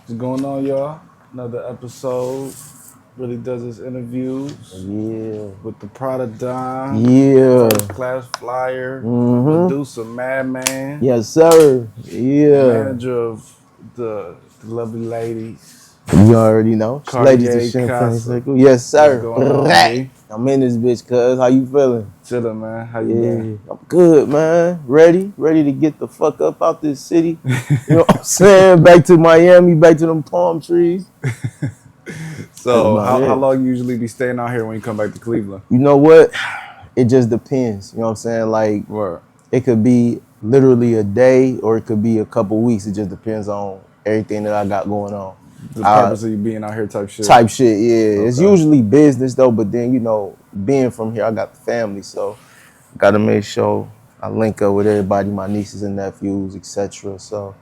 What's going on, y'all? Another episode. Really does his interviews Yeah. with the Prada Don, Yeah. First Class Flyer, Mm-hmm. producer Madman, Yes, sir. Yeah. manager of the lovely ladies, You already know. Ladies of Cartier Champagne Casa. Circle. Yes, What's sir. going on, B? I'm in this bitch, cuz. How you feeling? Chillin', man. How you Yeah. been? I'm good, man. Ready to get the fuck up out this city. You know what I'm saying? Back to Miami, back to them palm trees. So, about how it. long you usually be staying out here when you come back to Cleveland? You know what? It just depends. You know what I'm saying? Like, Word. it could be literally a day or it could be a couple weeks. It just depends on everything that I got going on. The purpose of you being out here type shit? Type shit, yeah. Okay. It's usually business though, but then, you know, being from here, I got the family, so gotta make sure I link up with everybody, my nieces and nephews, etc. So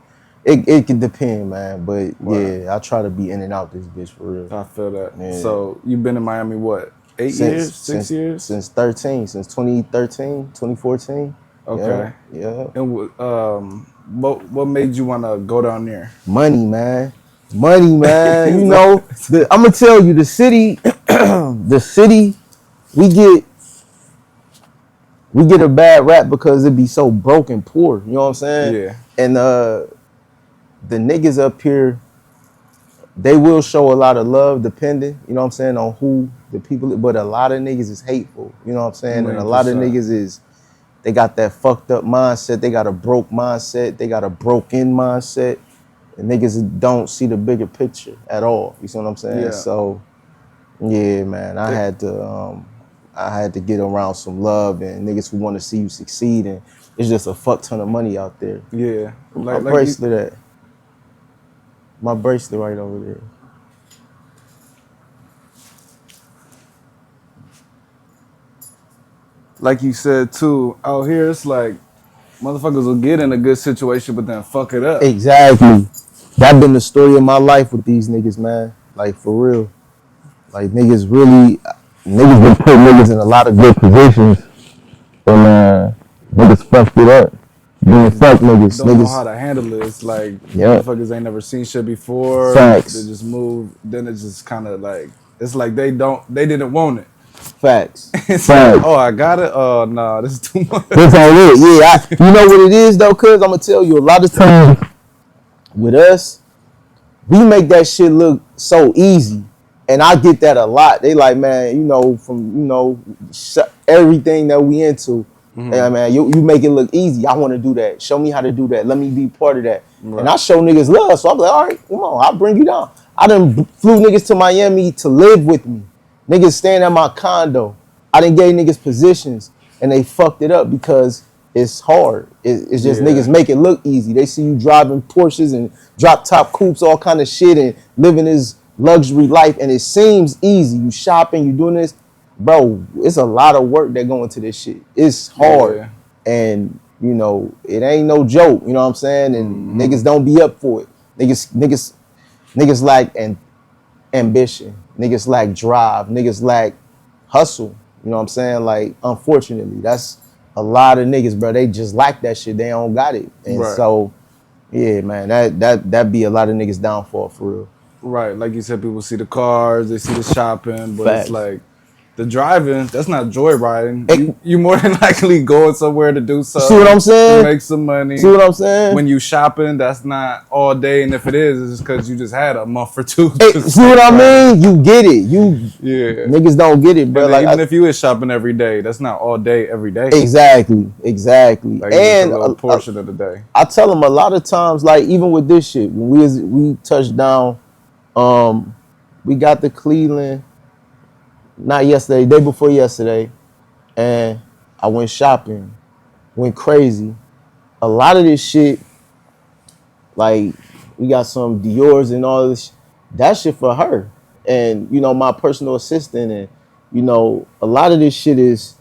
it can depend, man. But yeah, I try to be in and out this bitch for real. I feel that. Yeah. So you've been in Miami what? 8 years? 6 years? Since 2013, 2014. Okay. Yeah. And what made you want to go down there? Money, man. You know, I'm gonna tell you, the city, we get a bad rap because it be so broke and poor. You know what I'm saying? Yeah. And the niggas up here, they will show a lot of love depending, you know what I'm saying, on who the people, but a lot of niggas is hateful. You know what I'm saying? And a lot of 100%. niggas they got that fucked up mindset. They got a broke mindset. They got a broken mindset. And niggas don't see the bigger picture at all. You see what I'm saying? Yeah. So, yeah, man, I had to get around some love and niggas who want to see you succeed. And it's just a fuck ton of money out there. Yeah. My bracelet right over there. Like you said too, out here it's like motherfuckers will get in a good situation but then fuck it up. Exactly. That been the story of my life with these niggas, man. Like, for real. Like, niggas been putting niggas in a lot of good positions. And niggas fucked it up. Being fuck niggas. Don't know how to handle it. It's like motherfuckers ain't never seen shit before. Facts. They just move. Then it's just kind of like, it's like they didn't want it. Facts. It's like, oh, I got it. Oh, nah, this is too much. That's all it. Yeah, you know what it is though, cuz I'm gonna tell you, a lot of times with us, we make that shit look so easy. And I get that a lot. They like, man, you know, from, you know, everything that we into, yeah, man, you make it look easy. I want to do that. Show me how to do that. Let me be part of that. Right. And I show niggas love. So I'm like, all right, come on, I'll bring you down. I done flew niggas to Miami to live with me. Niggas staying at my condo. I done gave niggas positions and they fucked it up because it's hard. It's just niggas make it look easy. They see you driving Porsches and drop top coupes, all kind of shit, and living this luxury life, and it seems easy. You shopping, you doing this. Bro, it's a lot of work that go into this shit. It's hard. Yeah. And, you know, it ain't no joke, you know what I'm saying? And niggas don't be up for it. Niggas lack ambition. Niggas lack drive. Niggas lack hustle. You know what I'm saying? Like, unfortunately, that's a lot of niggas, bro. They just lack that shit. They don't got it. And so, yeah, man, that be a lot of niggas downfall for real. Right, like you said, people see the cars, they see the shopping, but Facts. It's like the driving, that's not joyriding. You more than likely going somewhere to do something. See what I'm saying? Make some money. See what I'm saying? When you shopping, that's not all day, and if it is, it's just because you just had a month or two. See what I mean? You get it. Niggas don't get it, bro. Like, even if you is shopping every day, that's not all day, every day. Exactly. Like, and a portion of the day. I tell them a lot of times, like, even with this shit, when we touched down, we got to Cleveland, not yesterday, day before yesterday, and I went shopping, went crazy. A lot of this shit, like, we got some Dior's and all this, that shit for her. And, you know, my personal assistant, and, you know, a lot of this shit is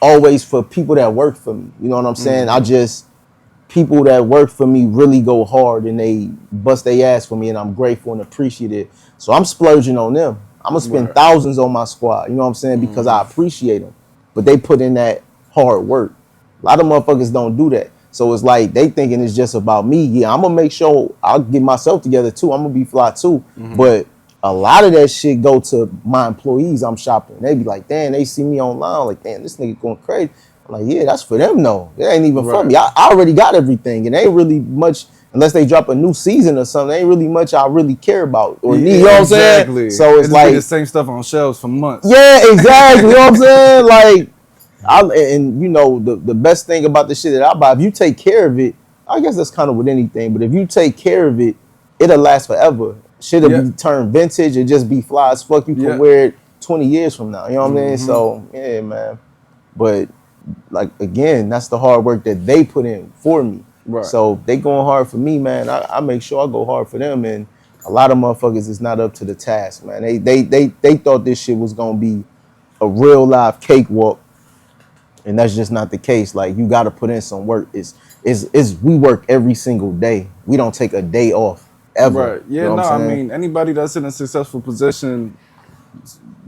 always for people that work for me. You know what I'm saying? People that work for me really go hard and they bust their ass for me, and I'm grateful and appreciative. So I'm splurging on them. I'm going to spend thousands on my squad, you know what I'm saying, because I appreciate them. But they put in that hard work. A lot of motherfuckers don't do that. So it's like they thinking it's just about me. Yeah, I'm gonna make sure I'll get myself together too. I'm gonna be fly too. But a lot of that shit go to my employees I'm shopping. They be like, damn, they see me online, like, damn, this nigga going crazy. I'm like, yeah, that's for them though. It ain't even for me. I already got everything. And ain't really much, unless they drop a new season or something, ain't really much I really care about or need. You know what I'm saying? So it's like the same stuff on shelves for months. Yeah, exactly. You know what I'm saying? Like, and you know, the best thing about the shit that I buy, if you take care of it, I guess that's kind of with anything, but if you take care of it, it'll last forever. Shit'll be turned vintage and just be fly as fuck. You can wear it 20 years from now. You know what I mean? So, yeah, man. But, like, again, that's the hard work that they put in for me. Right. So, they going hard for me, man. I make sure I go hard for them. And a lot of motherfuckers is not up to the task, man. They thought this shit was going to be a real live cakewalk. And that's just not the case. Like, you got to put in some work. We work every single day. We don't take a day off ever. Right. Yeah, you know I mean, anybody that's in a successful position,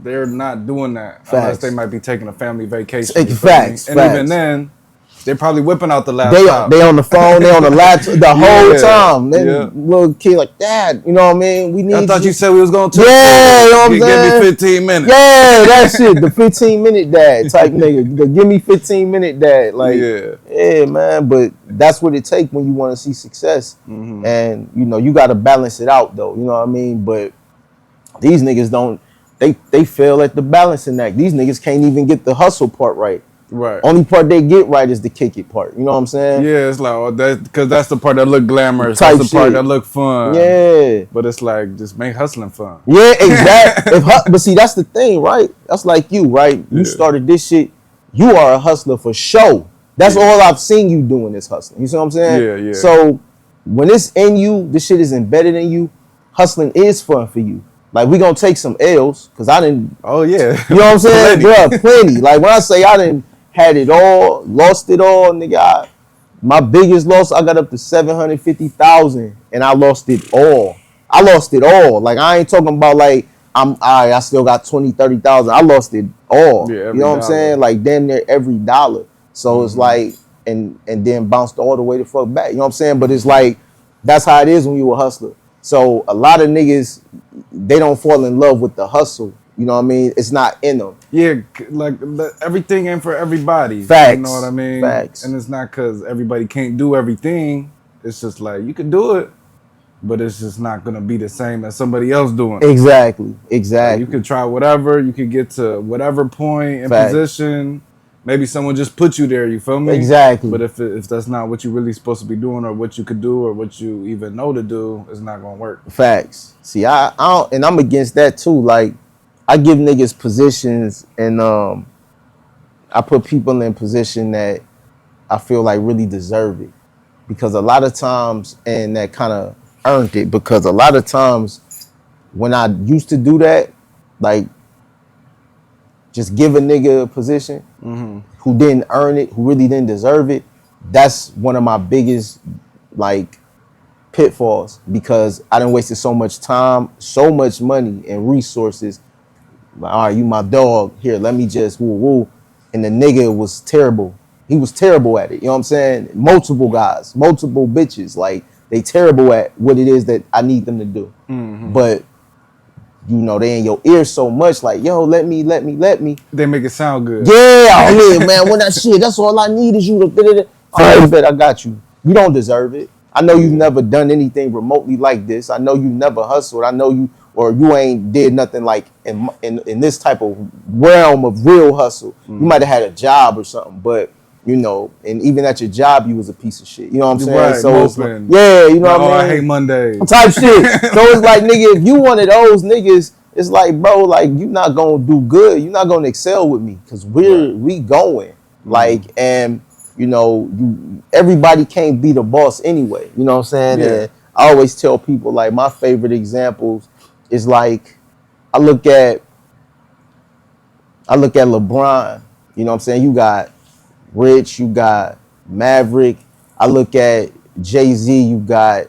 they're not doing that. Facts. Unless they might be taking a family vacation. Facts. And even then, they're probably whipping out the laptop. They on the phone, they on the laptop the whole time. Then little kid like, Dad, you know what I mean? We need I thought you said we was going to you know what I'm saying? Give me 15 minutes. Yeah, that shit. The 15-minute dad type nigga. Give me 15-minute dad. Like, yeah, man. But that's what it takes when you want to see success. And, you know, you got to balance it out, though. You know what I mean? But these niggas don't, they fail at the balancing act. These niggas can't even get the hustle part right. Right. Only part they get right is the kick it part. You know what I'm saying? Yeah, it's like, oh, because that's the part that look glamorous. Type that's the part that look fun. Yeah. But it's like, just make hustling fun. Yeah, exactly. But see, that's the thing, right? That's like you, right? You started this shit. You are a hustler for show. That's all I've seen you doing is hustling. You see what I'm saying? Yeah. So when it's in you, this shit is embedded in you, hustling is fun for you. Like, we gonna take some L's, because I didn't. Oh, yeah. You know what I'm saying? Bruh, plenty. Like, when I say I didn't had it all, lost it all, nigga. My biggest loss, I got up to 750,000, and I lost it all. I lost it all. Like, I ain't talking about like I still got 20, 30,000. I lost it all. Yeah, you know what I'm saying? Like, damn near every dollar. So it's like, and then bounced all the way the fuck back. You know what I'm saying? But it's like, that's how it is when you a hustler. So a lot of niggas, they don't fall in love with the hustle. You know what I mean? It's not in them. Yeah, like everything ain't for everybody. Facts. You know what I mean? Facts. And it's not because everybody can't do everything. It's just like, you can do it, but it's just not going to be the same as somebody else doing it. Exactly. Like, you can try whatever. You can get to whatever point in position. Maybe someone just put you there, you feel me? Exactly. But if that's not what you're really supposed to be doing, or what you could do, or what you even know to do, it's not going to work. Facts. See, I don't, and I'm against that too. Like, I give niggas positions, and I put people in position that I feel like really deserve it. Because a lot of times, and that kind of earned it, because a lot of times when I used to do that, like, just give a nigga a position who didn't earn it, who really didn't deserve it, that's one of my biggest, like, pitfalls, because I done wasted so much time, so much money and resources. Like, all right, you my dog, here, let me just woo. And the nigga was terrible. He was terrible at it, you know what I'm saying? Multiple guys, multiple bitches, like, they terrible at what it is that I need them to do. But, you know, they in your ear so much, like, yo, let me. They make it sound good. Yeah, oh yeah, man, when that shit, that's all I need is you to, all right, bet I got you. You don't deserve it. I know you've never done anything remotely like this. I know you never hustled. I know you, or you ain't did nothing like in this type of realm of real hustle. You might have had a job or something, but, you know, and even at your job, you was a piece of shit. You know what I'm saying? Right, so it's like, yeah, you know what I mean? I hate Mondays. Type shit. So it's like, nigga, if you one of those niggas, it's like, bro, like, you not gonna do good. You're not gonna excel with me, because we going. Like, and, you know, everybody can't be the boss anyway. You know what I'm saying? Yeah. And I always tell people, like, my favorite examples is, like, I look at LeBron. You know what I'm saying? You got Rich, you got Maverick. I look at Jay-Z, you got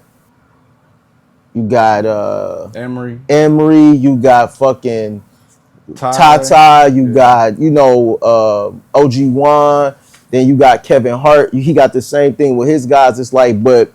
Emery, you got fucking Tata, you got, you know, OG1, Then you got Kevin Hart. He got the same thing with his guys. It's like, but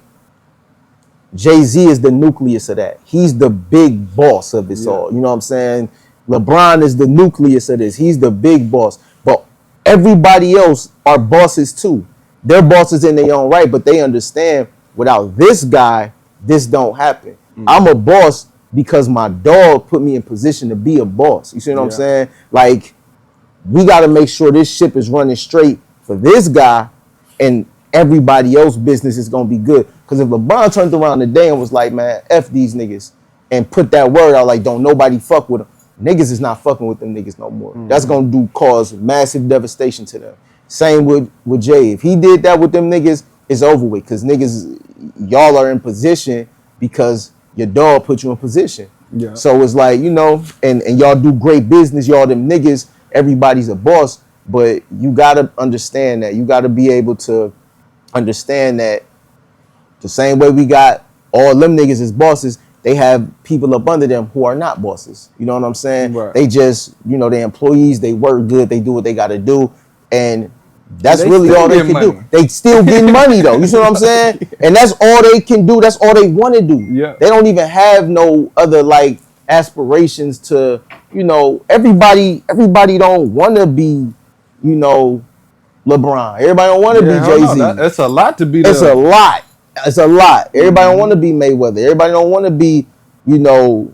Jay-Z is the nucleus of that. He's the big boss of this all. You know what I'm saying? LeBron is the nucleus of this. He's the big boss. But everybody else are bosses too. They're bosses in their own right, but they understand without this guy, this don't happen. I'm a boss because my dog put me in position to be a boss. You see what I'm saying? Like, we got to make sure this ship is running straight for this guy, and everybody else's business is going to be good. Because if LeBron turned around today and was like, man, F these niggas, and put that word out like, don't nobody fuck with them, niggas is not fucking with them niggas no more. That's going to cause massive devastation to them. Same with Jay. If he did that with them niggas, it's over with. Because niggas, y'all are in position because your dog put you in position. Yeah. So it's like, you know, and y'all do great business. Y'all them niggas, everybody's a boss. But you got to understand that. You got to be able to understand that the same way we got all them niggas as bosses, they have people up under them who are not bosses. You know what I'm saying? Right. They just, you know, they employees, they work good, they do what they got to do. And that's really all they can do. They still getting money though. You see what I'm saying? And that's all they can do. That's all they want to do. Yeah. They don't even have no other like aspirations to, you know, everybody don't want to be, you know, LeBron. Everybody don't want to be Jay-Z. It's a lot to be. It's a lot. It's a lot. Everybody don't want to be Mayweather. Everybody don't want to be, you know,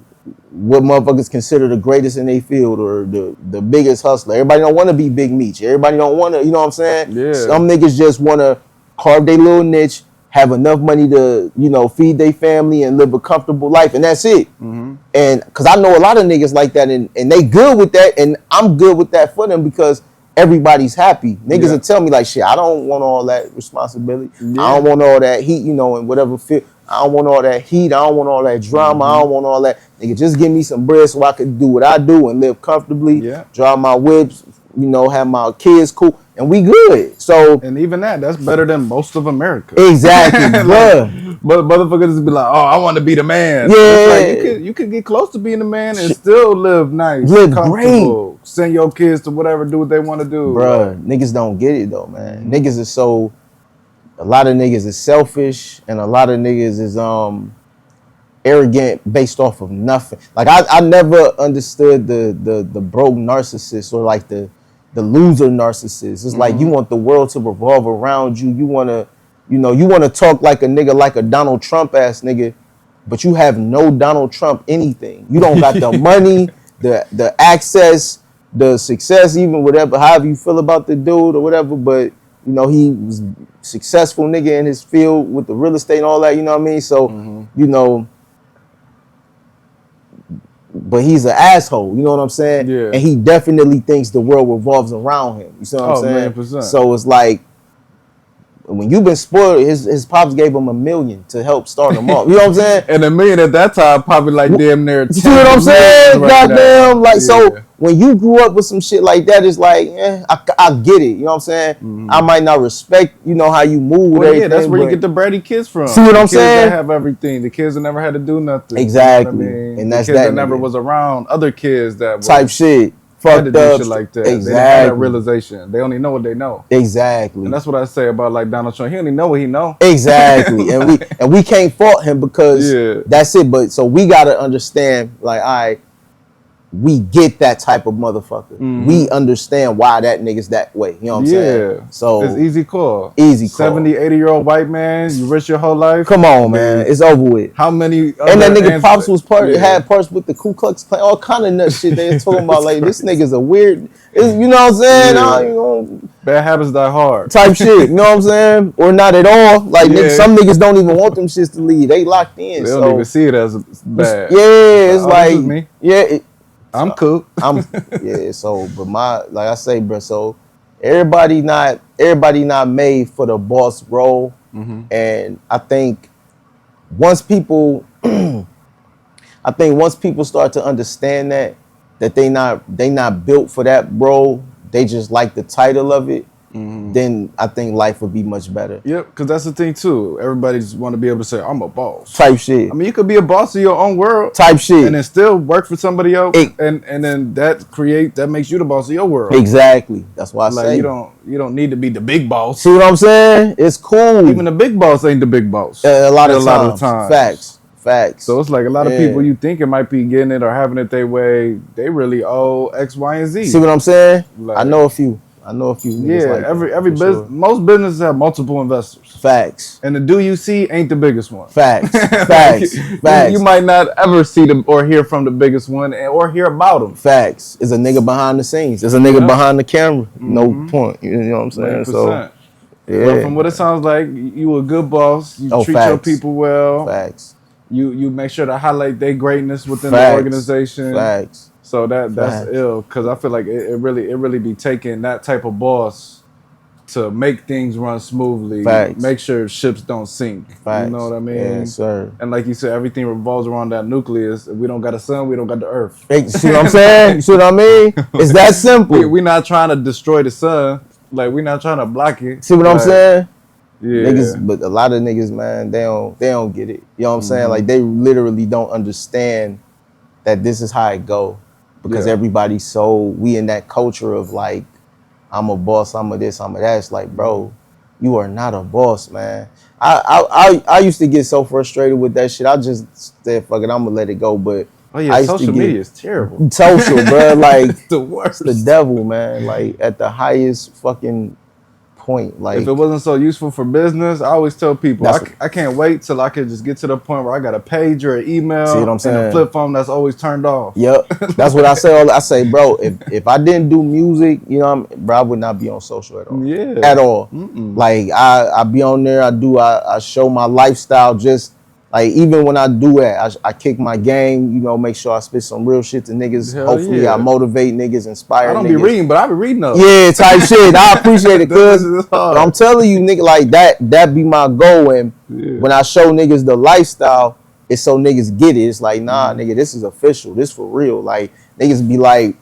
what motherfuckers consider the greatest in their field or the biggest hustler. Everybody don't want to be Big Meech. Everybody don't want to, you know what I'm saying? Yeah. Some niggas just want to carve their little niche, have enough money to, you know, feed their family and live a comfortable life, and that's it. And because I know a lot of niggas like that, and they good with that, and I'm good with that for them because everybody's happy. Niggas will tell me like, shit, I don't want all that responsibility. I don't want all that heat, you know, and whatever fit. I don't want all that heat. I don't want all that drama. I don't want all that. Nigga, just give me some bread so I can do what I do and live comfortably. Drive my whips, you know, have my kids cool, and we good. So, and even that's better than most of America. Exactly, like, but motherfuckers just be like, oh, I want to be the man. Yeah, like, you could get close to being the man and still live nice, live comfortable, great. Send your kids to whatever, do what they want to do. Bruh, niggas don't get it though, man. Niggas is so. A lot of niggas is selfish, and a lot of niggas is arrogant based off of nothing. Like I never understood the broke narcissist or like the loser narcissist. It's like you want the world to revolve around you. You wanna, you know, you wanna talk like a nigga, like a Donald Trump ass nigga, but you have no Donald Trump anything. You don't got the money, the access, the success, even whatever, however you feel about the dude or whatever, but you know, he was successful nigga in his field with the real estate and all that, you know what I mean? So, you know, but he's an asshole, you know what I'm saying? Yeah. And he definitely thinks the world revolves around him. You see what I'm saying? 100%. So it's like, when you've been spoiled, his pops gave him $1 million to help start him off. You know what I'm saying? And $1 million at that time probably like damn near. You see what I'm saying? Right goddamn, like so. When you grew up with some shit like that, it's like, I get it. You know what I'm saying? I might not respect, you know, how you move with everything. That's where you get the bratty kids from. See what I'm saying? Kids that have everything. The kids that never had to do nothing. Exactly. You know what I mean? And that's the kids that that never was around other kids that type shit. Fucked up shit like that. Exactly. They have that realization. They only know what they know. Exactly. And that's what I say about like Donald Trump. He only know what he know. Exactly. and we can't fault him because that's it. But so we gotta understand, like, all right, we get that type of motherfucker. We understand why that nigga's that way. You know what I'm saying? So it's easy call. Easy call. 70, 80-year-old white man, you rich your whole life. Come on, man. It's over with. How many and that nigga Pops was had parts with the Ku Klux Klan, all kind of nut shit they was talking about. Like, this nigga's a weird, you know what I'm saying? You know, bad habits die hard. Type shit, you know what I'm saying? Or not at all. Like, some niggas don't even want them shits to leave. They locked in. They don't even see it as bad. It's like, this is me. I'm cool. So, but like I say, bro, so everybody not made for the boss role. And I think once people start to understand that they not built for that role, they just like the title of it. then I think life would be much better. Yep, because that's the thing too. Everybody just want to be able to say, I'm a boss. Type shit. I mean, you could be a boss of your own world. Type shit. And then still work for somebody else. And then that makes you the boss of your world. Exactly. That's why I say. You don't need to be the big boss. See what I'm saying? It's cool. Even the big boss ain't the big boss. A lot of times. Facts. So it's like a lot of people you think it might be getting it or having it their way, they really owe X, Y, and Z. See what I'm saying? Like, I know a few. Yeah, like every business, most businesses have multiple investors. Facts. And the do you see ain't the biggest one. Facts. You might not ever see them or hear from the biggest one or hear about them. Facts. It's a nigga behind the scenes. It's a nigga behind the camera. No point. You know what I'm saying? 100%. So, yeah. But from what it sounds like, you a good boss. You treat your people well. Facts. You make sure to highlight their greatness within the organization. Facts. So that's ill, because I feel like it really be taking that type of boss to make things run smoothly. Facts. Make sure ships don't sink. Facts. You know what I mean? Yes, sir. And like you said, everything revolves around that nucleus. If we don't got a sun, we don't got the earth. Hey, see what I'm saying? You see what I mean? It's that simple. We're not trying to destroy the sun. Like, we're not trying to block it. See what I'm saying? Yeah. Niggas, but a lot of niggas, man, they don't get it. You know what I'm saying? Like, they literally don't understand that this is how it go. Because everybody's we in that culture of like, I'm a boss, I'm a this, I'm a that. It's like, bro, you are not a boss, man. I used to get so frustrated with that shit. I just said, fuck it, I'm gonna let it go. But social media is terrible. Social, bro, like the worst. The devil, man. Like at the highest fucking point. Like, if it wasn't so useful for business, I always tell people I can't wait till I can just get to the point where I got a page or an email and a flip phone that's always turned off. Yep, that's what I say. I say, bro, if I didn't do music, you know, bro, I would not be on social at all. Yeah, at all. Like I be on there. I show my lifestyle. Just like even when I do that, I kick my game. You know, make sure I spit some real shit to niggas. Hopefully, I motivate niggas, inspire. I don't niggas. be reading, but I be reading those. Yeah, type shit. I appreciate it, cuz. I'm telling you, nigga, like that be my goal. And when I show niggas the lifestyle, it's so niggas get it. It's like, nah, nigga, this is official. This for real. Like niggas be like,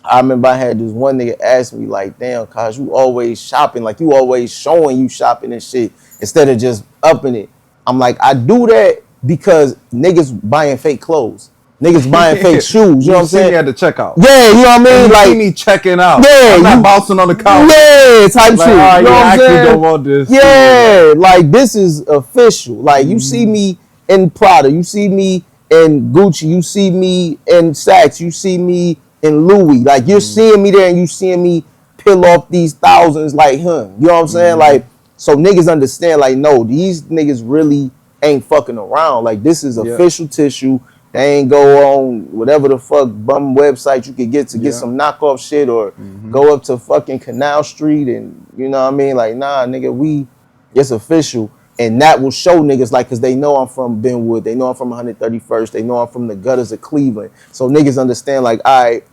I remember I had this one nigga ask me like, damn, cuz you always shopping, like you always showing you shopping and shit instead of just upping it. I'm like, I do that because niggas buying fake clothes. Niggas buying fake shoes. You know what I'm saying? See me at the checkout. Yeah, you know what I mean? You like see me checking out. Yeah, I'm not bouncing on the couch. Yeah, type like, shit. Right, you know what I'm saying? don't want this. Yeah, like this is official. Like you see me in Prada, you see me in Gucci, you see me in Saks, you see me in Louis. Like you're seeing me there and you seeing me peel off these thousands like, you know what I'm saying? Like, so niggas understand, like, no, these niggas really ain't fucking around. Like, this is official tissue. They ain't go on whatever the fuck bum website you could get to get some knockoff shit or go up to fucking Canal Street and, you know what I mean? Like, nah, nigga, it's official. And that will show niggas, like, because they know I'm from Benwood. They know I'm from 131st. They know I'm from the gutters of Cleveland. So niggas understand, like, all right,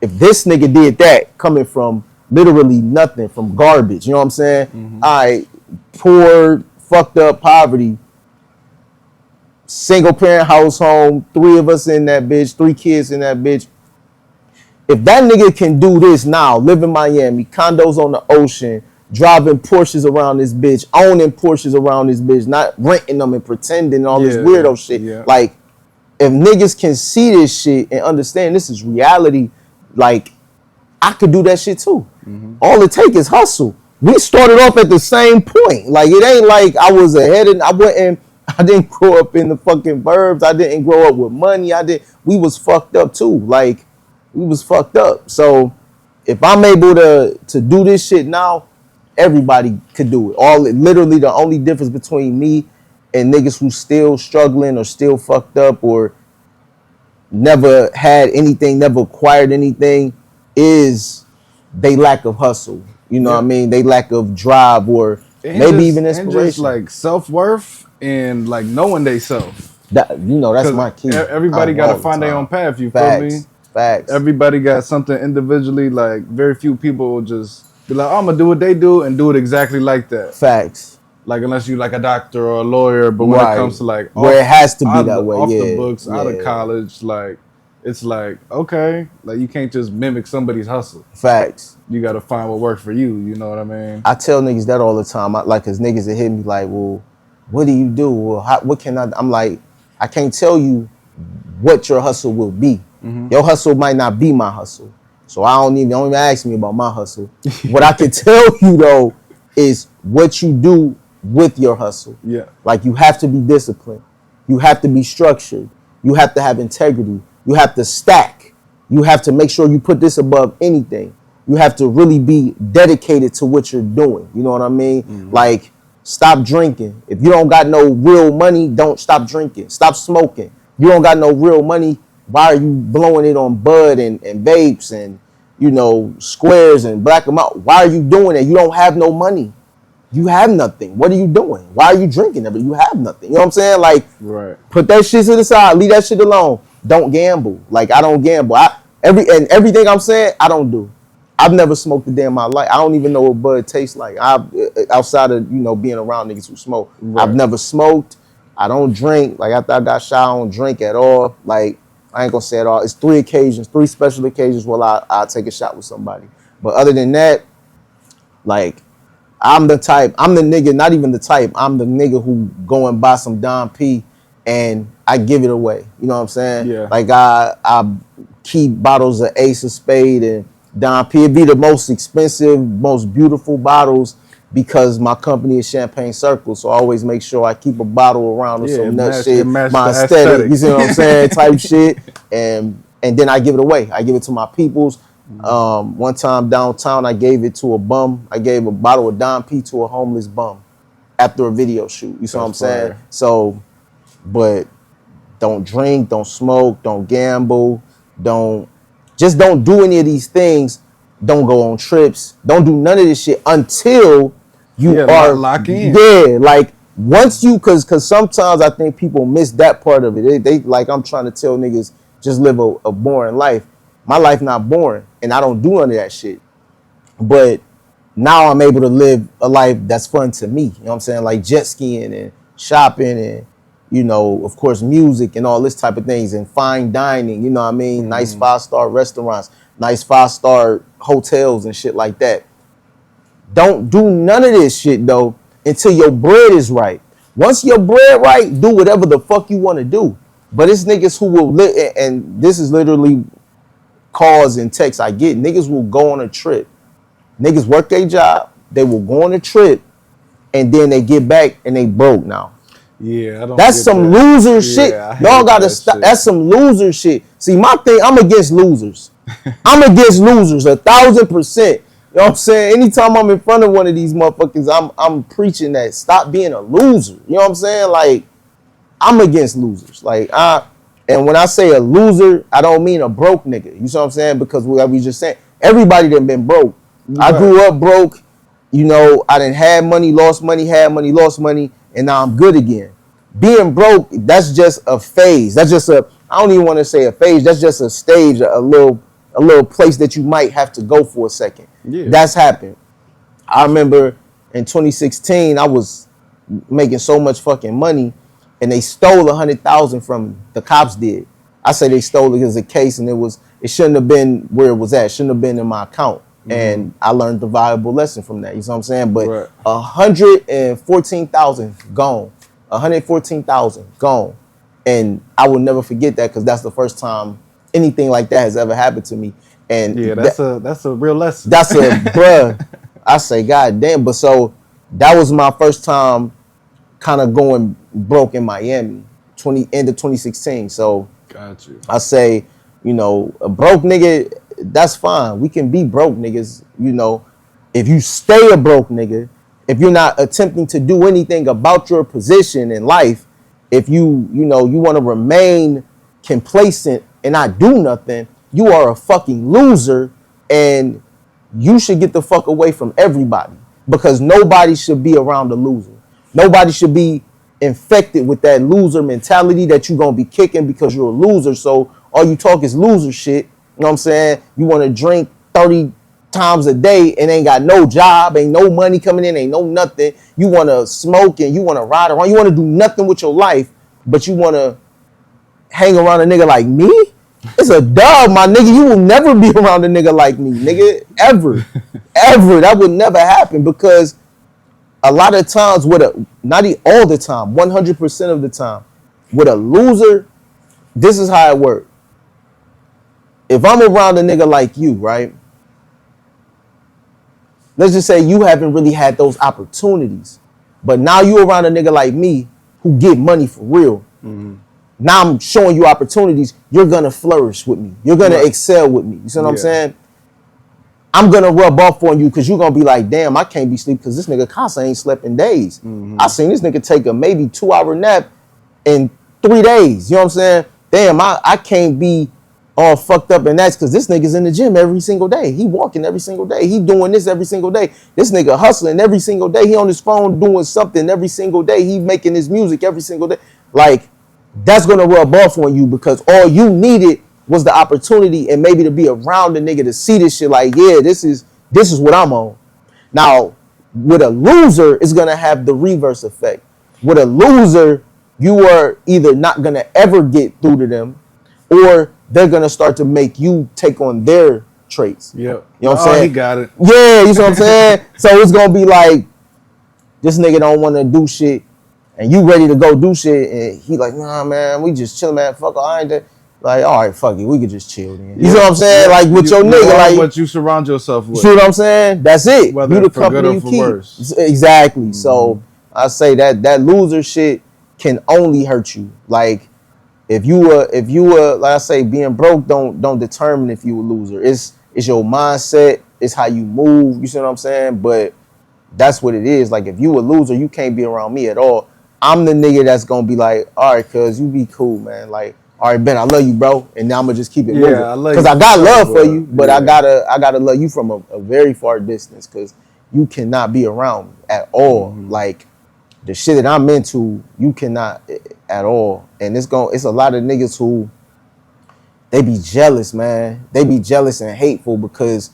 if this nigga did that coming from literally nothing, from garbage, you know what I'm saying? All right, poor, fucked up poverty, single parent household, 3 of us in that bitch, 3 kids in that bitch. If that nigga can do this now, live in Miami, condos on the ocean, driving Porsches around this bitch, owning Porsches around this bitch, not renting them and pretending all this weirdo shit. Yeah. Like, if niggas can see this shit and understand this is reality, like, I could do that shit too. All it takes is hustle. We started off at the same point. Like, it ain't like I was ahead and I didn't grow up in the fucking burbs. I didn't grow up with money. We was fucked up too. Like, we was fucked up. So if I'm able to do this shit now, everybody could do it. Literally the only difference between me and niggas who still struggling or still fucked up or never had anything, never acquired anything is they lack of hustle. You know what I mean? They lack of drive or maybe even inspiration. And just like self-worth and like knowing they self. That's my key. Everybody got to find their own path. You feel me? Facts. Everybody got something individually. Like very few people will just be like, I'm gonna do what they do and do it exactly like that. Facts. Like unless you like a doctor or a lawyer, but when it comes to like where it has to be that way, off the books, out of college, like it's like, okay, like you can't just mimic somebody's hustle. Facts. You got to find what works for you. You know what I mean? I tell niggas that all the time. Cause niggas that hit me like, well, what do you do? Well, what can I? I'm like, I can't tell you what your hustle will be. Mm-hmm. Your hustle might not be my hustle. So don't even ask me about my hustle. What I can tell you though is what you do with your hustle. Yeah. Like you have to be disciplined. You have to be structured. You have to have integrity. You have to stack. You have to make sure you put this above anything. You have to really be dedicated to what you're doing. You know what I mean? Mm-hmm. Like, stop drinking. If you don't got no real money, don't stop drinking. Stop smoking. You don't got no real money, why are you blowing it on bud and vapes and, you know, squares and black them out? Why are you doing it? You don't have no money. You have nothing. What are you doing? Why are you drinking it? But you have nothing. You know what I'm saying? Like, right. Put that shit to the side. Leave that shit alone. Don't gamble. Like, I don't gamble. Everything I'm saying, I don't do. I've never smoked a day in my life. I don't even know what bud tastes like. Outside of, you know, being around niggas who smoke. Right. I've never smoked. I don't drink. Like, after I got shot, I don't drink at all. Like, I ain't gonna say it all. It's 3 special occasions where I take a shot with somebody. But other than that, like, I'm the nigga, not even the type. I'm the nigga who go and buy some Don P and I give it away. You know what I'm saying? Yeah. Like, I keep bottles of Ace of Spade and Don P. It'd be the most expensive, most beautiful bottles because my company is Champagne Circle. So I always make sure I keep a bottle around with some nut shit. My aesthetic. You see what I'm saying? Type shit. And then I give it away. I give it to my peoples. One time downtown, I gave it to a bum. I gave a bottle of Don P to a homeless bum after a video shoot. You see what I'm saying? So, but don't drink, don't smoke, don't gamble, don't do any of these things. Don't go on trips. Don't do none of this shit until you are lock in. Yeah, like once you, cause sometimes I think people miss that part of it. They like, I'm trying to tell niggas just live a boring life. My life not boring, and I don't do none of that shit. But now I'm able to live a life that's fun to me. You know what I'm saying? Like jet skiing and shopping and, you know, of course, music and all this type of things and fine dining, you know what I mean? Mm-hmm. Nice 5-star restaurants, nice 5-star hotels and shit like that. Don't do none of this shit, though, until your bread is right. Once your bread right, do whatever the fuck you want to do. But it's niggas who will live, and this is literally calls and texts I get. Niggas will go on a trip. Niggas work their job, they will go on a trip, and then they get back and they broke now. Yeah, I don't. That's some loser shit. Y'all gotta stop. Shit. That's some loser shit. See, my thing, I'm against losers. I'm against losers 1,000%. You know what I'm saying? Anytime I'm in front of one of these motherfuckers, I'm preaching that stop being a loser. You know what I'm saying? Like, I'm against losers. Like, and when I say a loser, I don't mean a broke nigga. You see what I'm saying? Because we just saying, everybody done been broke. Right. I grew up broke. You know, I done had money, lost money, lost money, and now I'm good again. Being broke, that's just a phase. That's just I don't even want to say a phase. That's just a stage, a little place that you might have to go for a second. Yeah. That's happened. I remember in 2016, I was making so much fucking money, and they stole 100,000 from me. The cops did. I say they stole it as a case, and it shouldn't have been where it was at. It shouldn't have been in my account. Mm-hmm. And I learned the valuable lesson from that. You know what I'm saying? But right. 114,000 gone. 114,000 gone. And I will never forget that because that's the first time anything like that has ever happened to me. And yeah, that's a real lesson. That's bruh. I say, God damn. But so that was my first time kind of going broke in Miami, end of 2016. So got you. I say, you know, a broke nigga, that's fine. We can be broke niggas, you know. If you stay a broke nigga, if you're not attempting to do anything about your position in life, if you want to remain complacent and not do nothing, you are a fucking loser, and you should get the fuck away from everybody because nobody should be around a loser. Nobody should be infected with that loser mentality that you're going to be kicking because you're a loser. So all you talk is loser shit. You know what I'm saying? You want to drink 30 times a day and ain't got no job, ain't no money coming in, ain't no nothing. You want to smoke and you want to ride around. You want to do nothing with your life, but you want to hang around a nigga like me? It's a dub, my nigga. You will never be around a nigga like me, nigga. Ever. Ever. That would never happen because a lot of times not all the time, 100% of the time, with a loser, this is how it works. If I'm around a nigga like you, right? Let's just say you haven't really had those opportunities. But now you around a nigga like me who get money for real. Mm-hmm. Now I'm showing you opportunities. You're going to flourish with me. You're going to excel with me. You see what I'm saying? I'm going to rub off on you because you're going to be like, damn, I can't be asleep because this nigga Casa ain't slept in days. Mm-hmm. I seen this nigga take a maybe 2-hour nap in 3 days. You know what I'm saying? Damn, I can't be all fucked up, and that's because this nigga's in the gym every single day. He walking every single day. He doing this every single day. This nigga hustling every single day. He on his phone doing something every single day. He making his music every single day. Like, that's gonna rub off on you because all you needed was the opportunity and maybe to be around the nigga to see this shit. Like, yeah, this is what I'm on. Now, with a loser, it's gonna have the reverse effect. With a loser, you are either not gonna ever get through to them, or they're going to start to make you take on their traits. Yeah. You know what I'm saying? He got it. Yeah, you know what I'm saying? So it's going to be like, this nigga don't want to do shit, and you ready to go do shit, and he like, nah, man, we just chill, man. Fuck, I ain't that. Like, all right, fuck it. We could just chill, man. You know what I'm saying? Like, with your nigga. Like, what you surround yourself with. See what I'm saying? That's it. Whether you the for company good or you for keep. Worse. Exactly. Mm-hmm. So I say that loser shit can only hurt you. Like, if you were, like I say, being broke don't determine if you a loser. It's your mindset. It's how you move. You see what I'm saying? But that's what it is. Like, if you a loser, you can't be around me at all. I'm the nigga that's gonna be like, all right, cuz you be cool, man. Like, all right, Ben, I love you, bro. And now I'm gonna just keep it moving. I love you. Cause I got love for you, but I gotta love you from a very far distance. Cause you cannot be around me at all. Mm-hmm. Like, the shit that I'm into, you cannot at all. And it's a lot of niggas who, they be jealous, man. They be jealous and hateful because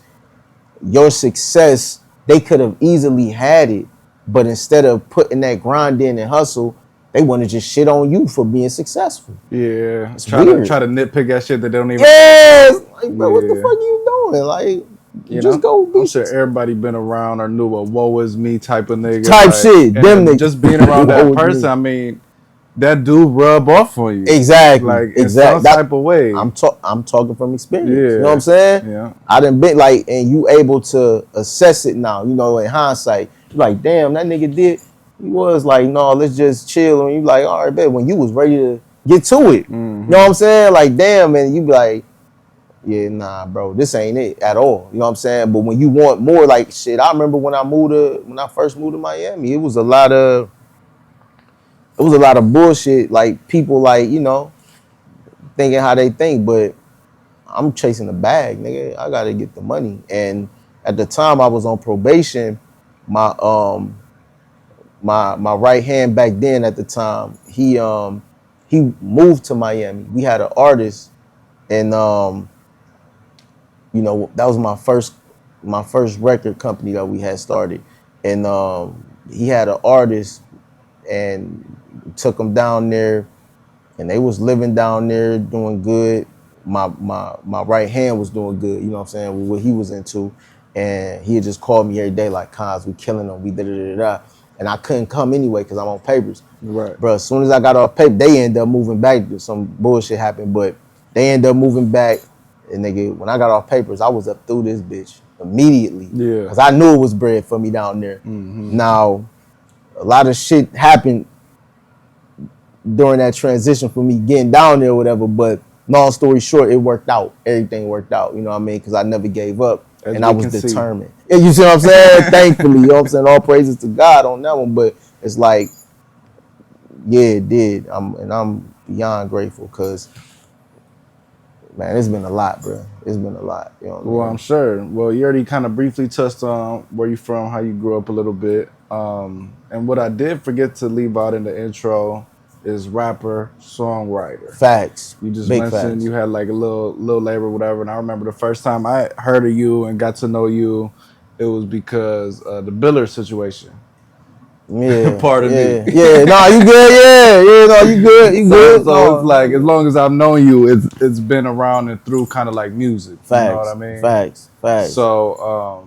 your success, they could have easily had it, but instead of putting that grind in and hustle, they want to just shit on you for being successful. Yeah. It's try weird. to nitpick that shit that they don't even. Yes! Like, bro, what the fuck you doing? Like, you just go be. I'm sure everybody been around or knew a woe is me type of nigga. Type shit. Them niggas. Just being around that person, I mean, that dude rub off on you. Exactly. Like, in some type of way. I'm talking from experience. Yeah. You know what I'm saying? Yeah. I done been like, and you able to assess it now, you know, in hindsight. You're like, damn, that nigga did. He was like, no, let's just chill. And you like, all right, bet, when you was ready to get to it. Mm-hmm. You know what I'm saying? Like, damn, and you be like, yeah, nah, bro, this ain't it at all. You know what I'm saying? But when you want more, like, shit, I remember when I first moved to Miami, it was a lot of bullshit. Like, people, like, you know, thinking how they think, but I'm chasing the bag, nigga. I gotta get the money. And at the time I was on probation, my right hand back then at the time, he moved to Miami. We had an artist, and you know, that was my first record company that we had started. And he had an artist, and took him down there, and they was living down there doing good. My right hand was doing good, you know what I'm saying, with what he was into. And he had just called me every day like, Cons, we killing him, we da-da-da-da. And I couldn't come anyway because I'm on papers. Right. Bro, as soon as I got off paper, they ended up moving back. Some bullshit happened, but they ended up moving back. And nigga, when I got off papers, I was up through this bitch immediately. Yeah. Because I knew it was bread for me down there. Mm-hmm. Now, a lot of shit happened during that transition for me getting down there or whatever, but long story short, it worked out. Everything worked out, you know what I mean? Because I never gave up. And I was determined. Yeah, you see what I'm saying? Thankfully, you know what I'm saying? All praises to God on that one. But it's like, yeah, it did. I'm beyond grateful because, man, it's been a lot, bro. It's been a lot. You know what I mean? Well, I'm sure. Well, you already kind of briefly touched on where you from, how you grew up a little bit. And what I did forget to leave out in the intro is rapper, songwriter. Facts. You just mentioned you had like a little label, whatever. And I remember the first time I heard of you and got to know you, it was because the Biller situation. Yeah, Pardon yeah, me. yeah. No, you good? Yeah, no, you good? You So, good? so it's No. like as long as I've known you, it's been around and through kind of like music. You know what I Facts, mean? facts, facts. So,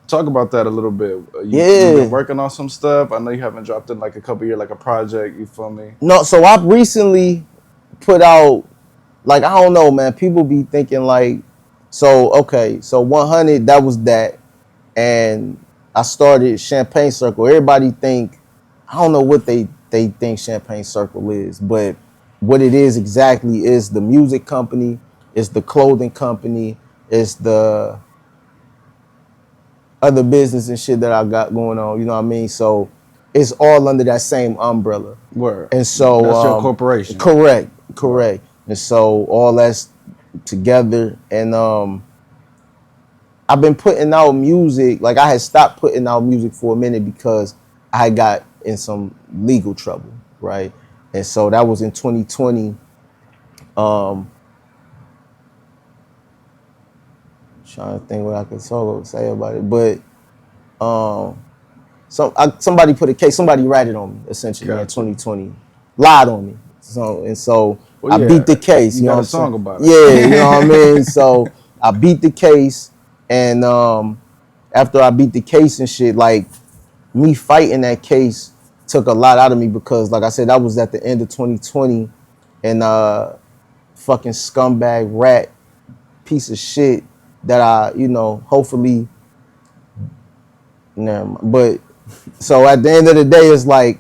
talk about that a little bit. You've been Yeah. working on some stuff. I know you haven't dropped in like a couple years, like a project. You feel me? No, so I recently put out, like, I don't know, man. People be thinking like, so okay, so 100, that was that, and I started Champagne Circle. Everybody think, I don't know what they think Champagne Circle is, but what it is exactly is the music company, it's the clothing company, it's the other business and shit that I got going on. You know what I mean? So it's all under that same umbrella. Word. And so, That's your corporation. correct, Word. correct. And so all that's together. And I've been putting out music. Like I had stopped putting out music for a minute because I got in some legal trouble, right? And so that was in 2020. Trying to think what I could say about it, but somebody put a case, somebody ratted on me essentially in Gotcha. 2020, lied on me. So Well, I beat yeah, the case. you You know got what a I'm saying? song about Yeah, you know what I it. mean. So I beat the case, and after I beat the case and shit, like me fighting that case took a lot out of me because, like I said, that was at the end of 2020, and fucking scumbag rat piece of shit that I, hopefully, never mind. But so at the end of the day, it's like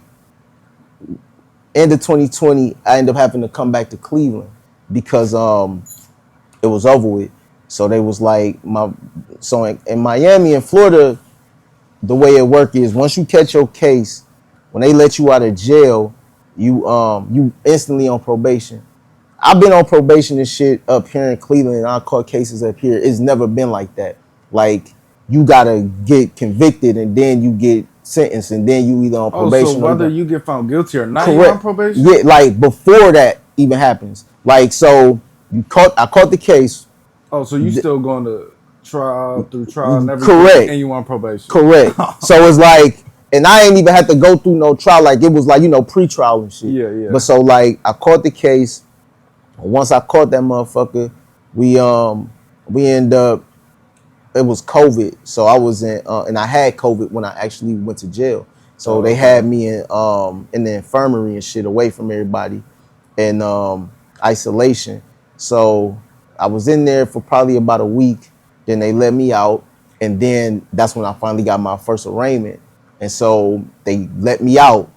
end of 2020, I ended up having to come back to Cleveland because it was over with. So they was like in Miami and Florida, the way it work is once you catch your case, when they let you out of jail, you instantly on probation. I've been on probation and shit up here in Cleveland, and I caught cases up here. It's never been like that. Like you gotta get convicted and then you get sentenced, and then you either on Oh, so probation or you whether got. you get found guilty or not, you on Correct. probation? Yeah, like before that even happens. Like so, I caught the case. Oh, so you still going to trial through trial and everything, Correct. and you on probation? Correct. So it's like, and I ain't even had to go through no trial. Like it was like pre-trial and shit. Yeah, But yeah. so like I caught the case. Once I caught that motherfucker, we end up. It was COVID, so I was in, and I had COVID when I actually went to jail. So Oh, they had okay. me in the infirmary and shit, away from everybody, in isolation. So I was in there for probably about a week. Then they let me out, and then that's when I finally got my first arraignment. And so they let me out.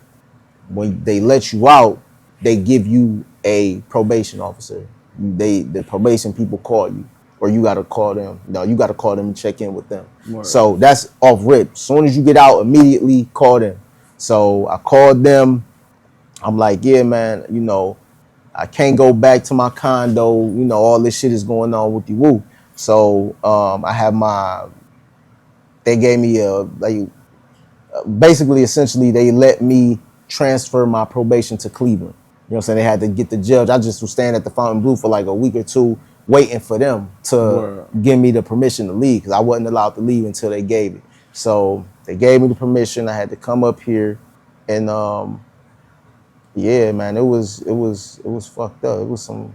When they let you out, they give you a probation officer. The probation people call you, or you gotta call them. No, you gotta call them and check in with them. Word. So that's off rip. As soon as you get out, immediately call them. So I called them. I'm like, yeah, man, I can't go back to my condo. All this shit is going on with the woo. So I have they gave me a, like, basically, essentially, they let me transfer my probation to Cleveland. You know what I'm saying? They had to get the judge. I just was staying at the Fountain Blue for like a week or two, waiting for them to Word. give me the permission to leave because I wasn't allowed to leave until they gave it. So they gave me the permission. I had to come up here, and yeah, man, it was fucked up. It was some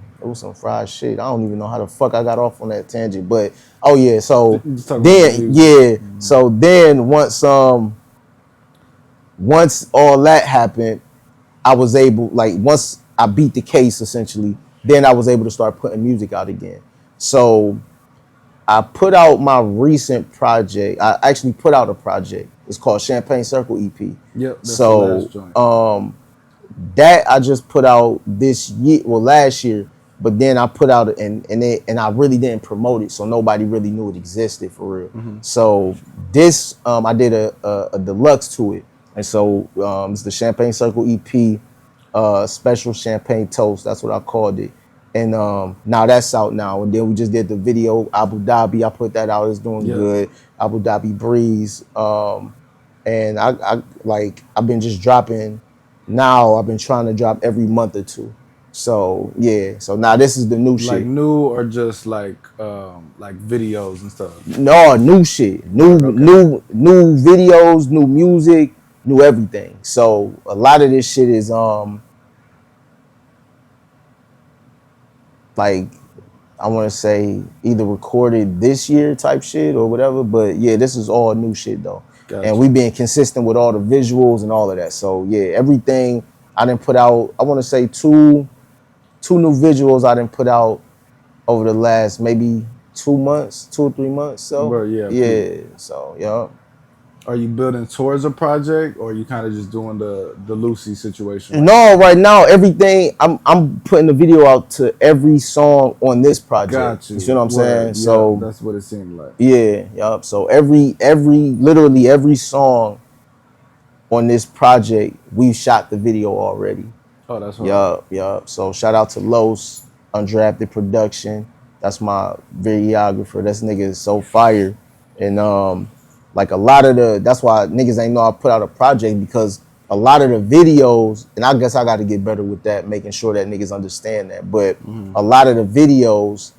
fried shit. I don't even know how the fuck I got off on that tangent, but oh yeah. So Just talking about the then music. yeah, so then once all that happened, I was able, like, once I beat the case, essentially, then I was able to start putting music out again. So I put out my recent project. I actually put out a project. It's called Champagne Circle EP. Yep, that's the So last joint. that I just put out this year, well, last year, but then I put out and I really didn't promote it, so nobody really knew it existed for real. So this I did a deluxe to it, and so it's the Champagne Circle EP, special champagne toast. That's what I called it, and now that's out now. And then we just did the video Abu Dhabi. I put that out. It's doing Yep. good. Abu Dhabi Breeze, and I like I've been just dropping. Now I've been trying to drop every month or two. So yeah. So now this is the new Like shit. new or just like videos and stuff. No, new shit. New Word, okay. new new videos, new music. knew everything. So a lot of this shit is like I want to say either recorded this year type shit or whatever. But yeah, this is all new shit though. Gotcha. And we being consistent with all the visuals and all of that. So yeah, everything I didn't put out. I want to say two new visuals I didn't put out over the last maybe 2 months, 2 or 3 months. So Bro, yeah. yeah. So yeah. Are you building towards a project, or are you kind of just doing the Lucy situation? No, right now everything I'm putting the video out to every song on this project. Got you. You see what I'm saying? Yeah, so that's what it seemed like. yeah, yup. So literally every song on this project, we've shot the video already. Oh, that's right. Yup. So shout out to Los, Undrafted Production. That's my videographer. That nigga is so fire. And like a lot of that's why niggas ain't know I put out a project, because a lot of the videos, and I guess I got to get better with that, making sure that niggas understand that. But a lot of the videos,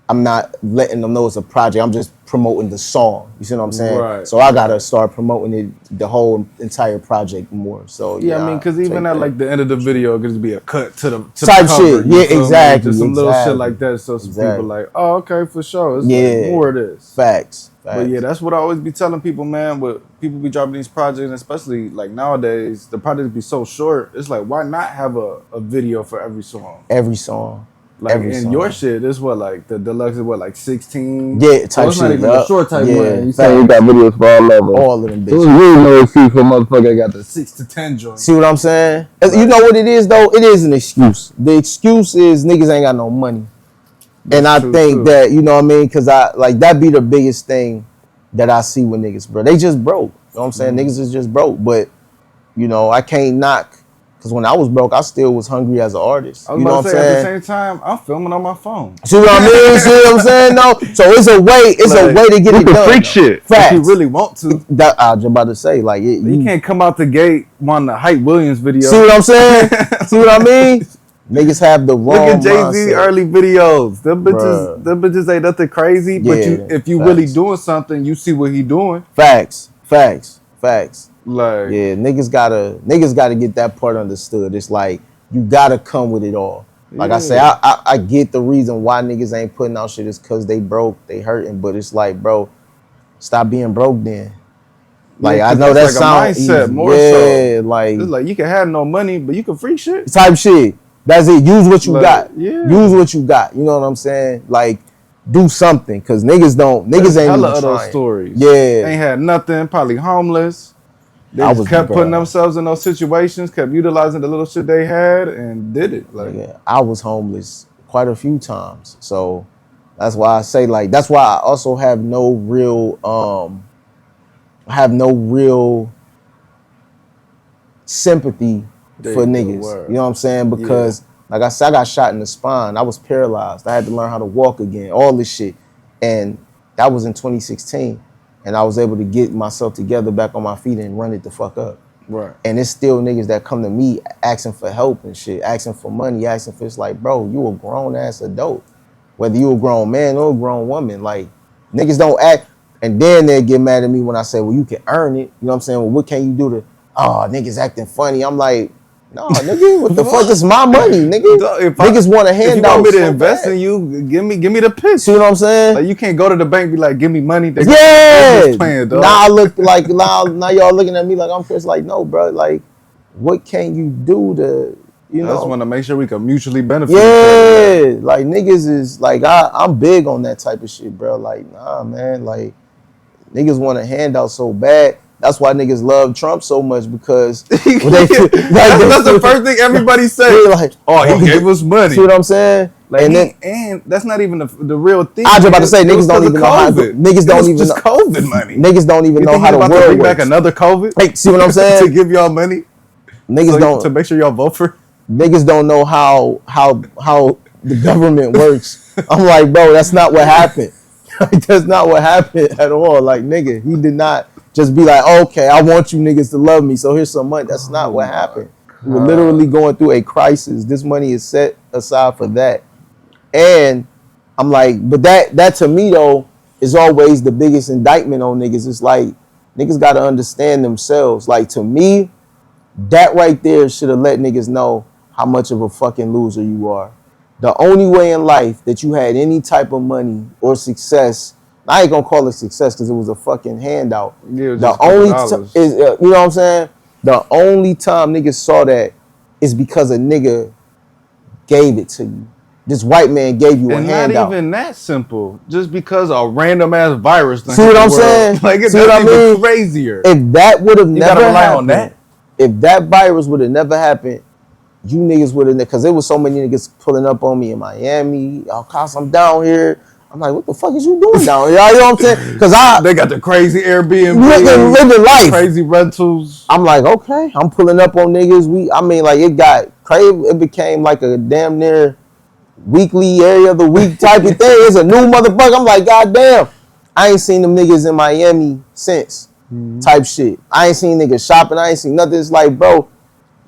I'm not letting them know it's a project. I'm just promoting the song. You see what I'm saying? Right. So I gotta start promoting it, the whole entire project more. So Yeah, I mean, because even at like the end of the video, it could just be a cut to the type the cover, shit. Yeah, exactly. Just some little shit like that. So some people like, oh, okay, for sure. It's like more of this. Facts. But yeah, that's what I always be telling people, man. But people be dropping these projects, especially like nowadays, the projects be so short. It's like, why not have a video for every song? Every song. Like in your shit, it's what, like the deluxe is what, like 16? Yeah, type so it's shit. not even a short type one. You say you got videos for all of them. All of them bitches. So it's really no excuse for motherfucker got the 6 to 10 joint. See what I'm saying? Right. You know what it is though? It is an excuse. The excuse is niggas ain't got no money. That's and I think that, you know what I mean? Cause that be the biggest thing that I see with niggas, bro. They just broke. You know what I'm saying? Niggas is just broke. But, you know, I can't knock. Because when I was broke, I still was hungry as an artist. I was you know about what to I'm say, saying? at the same time, I'm filming on my phone. See what I mean? See what I'm saying? No. So it's a way. It's like, a way to get it done. Freak shit. Facts. If you really want to. That I was about to say, like you can't come out the gate on the Hype Williams video. See what I'm saying? See what I mean? Niggas have the wrong. Look at Jay-Z mindset. Early videos. Them bitches ain't nothing crazy. Yeah, but if you really doing something, you see what he doing. Facts. Like, yeah, niggas gotta get that part understood. It's like you gotta come with it all. Like I say, I get the reason why niggas ain't putting out shit is cause they broke, they hurting. But it's like, bro, stop being broke then. Like I know that like sounds a mindset easy. more so. Like it's like you can have no money, but you can free shit. Type shit. That's it. Use what you got. Yeah. Use what you got. You know what I'm saying? Like, do something, cause niggas ain't even trying. Those stories. Yeah, ain't had nothing. Probably homeless. They just kept putting themselves in those situations, kept utilizing the little shit they had, and did it. Like, I was homeless quite a few times, so that's why I say, like, that's why I also have no real sympathy for niggas. You know what I'm saying? Because like I said, I got shot in the spine. I was paralyzed. I had to learn how to walk again. All this shit, and that was in 2016. And I was able to get myself together back on my feet and run it the fuck up. Right. And it's still niggas that come to me asking for help and shit, asking for money, asking for, it's like, bro, you a grown ass adult. Whether you a grown man or a grown woman, like, niggas don't act. And then they get mad at me when I say, well, you can earn it. You know what I'm saying? Well, what can you do to, niggas acting funny. I'm like, no, nigga, what the fuck? This is my money, nigga. Niggas want a handout. If you want me to invest in you, give me the pitch. See what I'm saying? Like, you can't go to the bank and be like, give me money. Playing, dog. Now I look like now y'all looking at me like I'm Chris. Like, no, bro. Like, what can you do to, you know? I just want to make sure we can mutually benefit. Yeah, like niggas is like I'm big on that type of shit, bro. Like, nah, man. Like, niggas want a handout so bad. That's why niggas love Trump so much, because that's the first thing everybody say. Like, he gave us money. See what I'm saying? Like, and that's not even the real thing. I was about to say, niggas don't even know how. Niggas don't even just COVID money. Niggas don't even know how the world works. Bring back another COVID. Hey, see what I'm saying? To give y'all money. Niggas don't, to make sure y'all vote for. Niggas don't know how the government works. I'm like, bro, that's not what happened. That's not what happened at all. Like, nigga, he did not just be like, okay, I want you niggas to love me, so here's some money. That's not what happened. We're literally going through a crisis. This money is set aside for that. And I'm like, but that to me though is always the biggest indictment on niggas. It's like, niggas gotta understand themselves. Like, to me, that right there should have let niggas know how much of a fucking loser you are. The only way in life that you had any type of money or success, I ain't gonna call it success because it was a fucking handout. Yeah, it was The just a couple only dollars. is you know what I'm saying? The only time niggas saw that is because a nigga gave it to you. This white man gave you a And not handout. even that simple. Just because a random ass virus done See hit what the I'm world. saying? Like, See what that's I even mean? crazier. If that would have You never gotta rely happened, on that. if that virus would have never happened, you niggas would have, because there was so many niggas pulling up on me in Miami. Oh, Casa, I'm down here. I'm like, what the fuck is you doing down here? You know what I'm saying? Because They got the crazy Airbnb, living life. crazy rentals. I'm like, okay, I'm pulling up on niggas. I mean, like, it got crazy. It became like a damn near weekly area of the week type of thing. It's a new motherfucker. I'm like, goddamn, I ain't seen them niggas in Miami since. Type shit. I ain't seen niggas shopping. I ain't seen nothing. It's like, bro,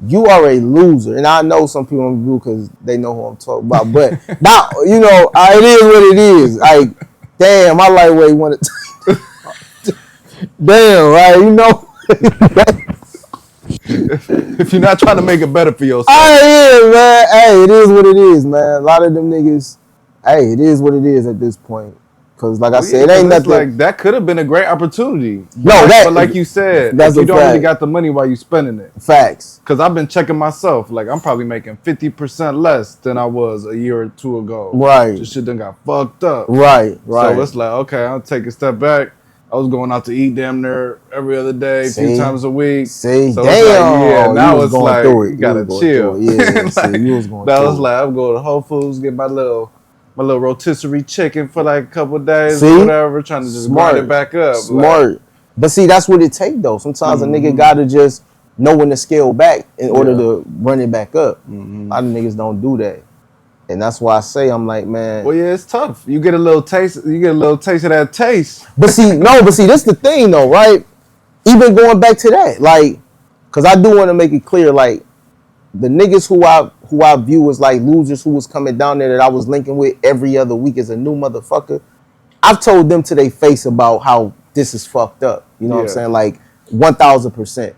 you are a loser. And I know some people don't do because they know who I'm talking about. But now, you know, it is what it is. Like, damn, my lightweight wanted to. Damn, right? You know. If you're not trying to make it better for yourself. Yeah, man. Hey, it is what it is, man. A lot of them niggas, hey, it is what it is at this point. Because, like I said, it ain't nothing. Like, that could have been a great opportunity. But like you said, that's if you a don't fact. really got the money while you spending it. Facts. Because I've been checking myself. Like, I'm probably making 50% less than I was a year or two ago. Right. This shit done got fucked up. Right. So it's like, okay, I'll take a step back. I was going out to eat damn near every other day, a few times a week. See, so damn. It's like, yeah, now it's going like, through it. you gotta chill. Yeah, like, see, you was going that through was it. like, I'm going to Whole Foods, get my little rotisserie chicken for like a couple of days See? or whatever, trying to just grind it back up. Smart. Like, but see, that's what it take though. Sometimes a nigga gotta just know when to scale back in order to run it back up. A lot of niggas don't do that. And that's why I say, I'm like, man. Well, yeah, it's tough. You get a little taste of that taste. But see, this the thing though, right? Even going back to that, like, cause I do want to make it clear, like, the niggas who I view as like losers who was coming down there that I was linking with every other week as a new motherfucker, I've told them to their face about how this is fucked up. You know what I'm saying? Like, 1000%.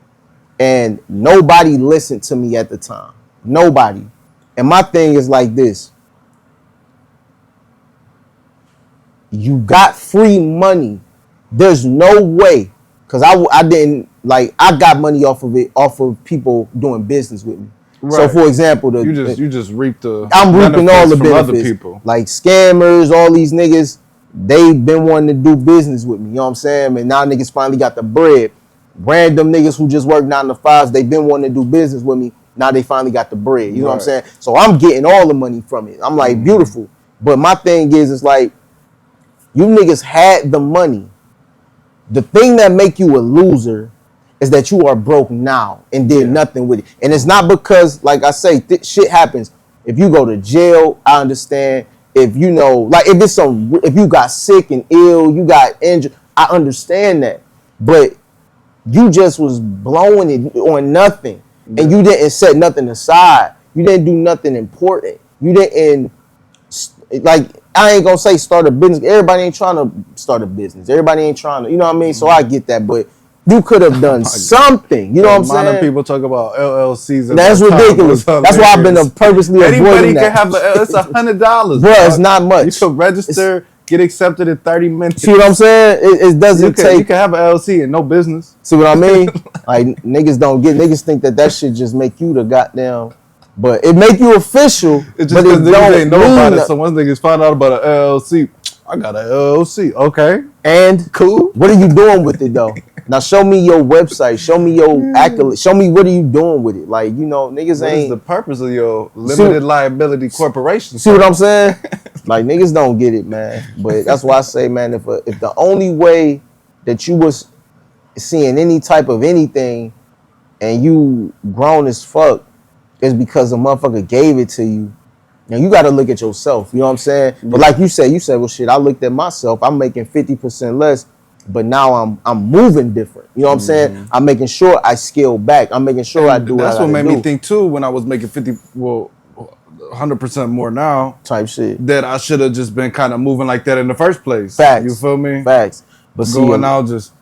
And nobody listened to me at the time. Nobody. And my thing is like this. You got free money. There's no way. Because I didn't, like, I got money off of people doing business with me. Right. So, for example, you just reap the I'm reaping all the benefits. Other people. Like, scammers, all these niggas, they been wanting to do business with me. You know what I'm saying? And now niggas finally got the bread. Random niggas who just work 9 to 5s, they been wanting to do business with me. Now they finally got the bread. You know what I'm saying? So I'm getting all the money from it. I'm like, beautiful. But my thing is, it's like, you niggas had the money. The thing that make you a loser is that you are broke now and did nothing with it. And it's not because, like I say, shit happens. If you go to jail, I understand. If you know, like, if you got sick and ill, you got injured, I understand that. But you just was blowing it on nothing. And you didn't set nothing aside. You didn't do nothing important. You didn't, like, I ain't gonna say start a business. Everybody ain't trying to start a business. Everybody ain't trying to, you know what I mean? So I get that, but you could have done something. You know what I'm saying? A lot of people talk about LLCs. That's ridiculous. That's why I've been purposely avoiding that. Anybody can have it's $100. Bro, it's not much. You can register, get accepted in 30 minutes. See what I'm saying? It doesn't take. You can have an LLC and no business. See what I mean? Like, niggas think that shit just make you the goddamn. But it make you official. It's just but it niggas ain't know about it. So once niggas find out about an LLC, I got an LLC. Okay. And cool. What are you doing with it though? Now show me your website. Show me your accolades. Show me what are you doing with it. Like, you know, niggas what ain't. What is the purpose of your limited liability corporation? See what I'm saying? Like, niggas don't get it, man. But that's why I say, man, if the only way that you was seeing any type of anything and you grown as fuck is because a motherfucker gave it to you. Now you got to look at yourself. You know what I'm saying? But like you said, well, shit, I looked at myself. I'm making 50% less, but now I'm moving different. You know what I'm saying? I'm making sure I scale back. I'm making sure I do. That's what made me think too when I was making 100% more now. Type shit. That I should have just been kind of moving like that in the first place. Facts. You feel me? Facts. But going out just.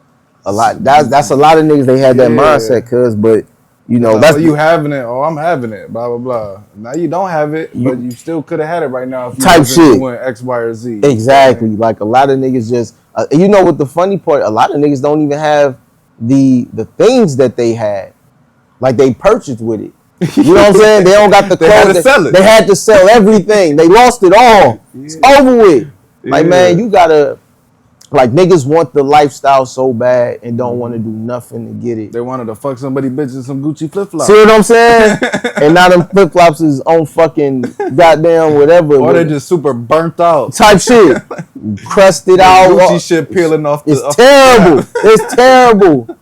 a lot. That's a lot of niggas. They had that mindset, cuz. But you know, that's you having it. Oh, I'm having it. Blah blah blah. Now you don't have it, but you still could have had it right now if you type wasn't shit. doing X, Y, or Z. Exactly. Like a lot of niggas just. You know what the funny part? A lot of niggas don't even have the things that they had. Like they purchased with it. You know what I'm saying? They don't got the clothes. They had to sell it. They had to sell everything. They lost it all. It's over with. Like man, you gotta. Like niggas want the lifestyle so bad and don't want to do nothing to get it. They wanted to fuck somebody bitch in some Gucci flip flops. See what I'm saying? And now them flip flops is on fucking goddamn whatever. Or they're just super burnt out. Type shit. Crusted out. Gucci shit peeling off the... It's terrible. It's terrible.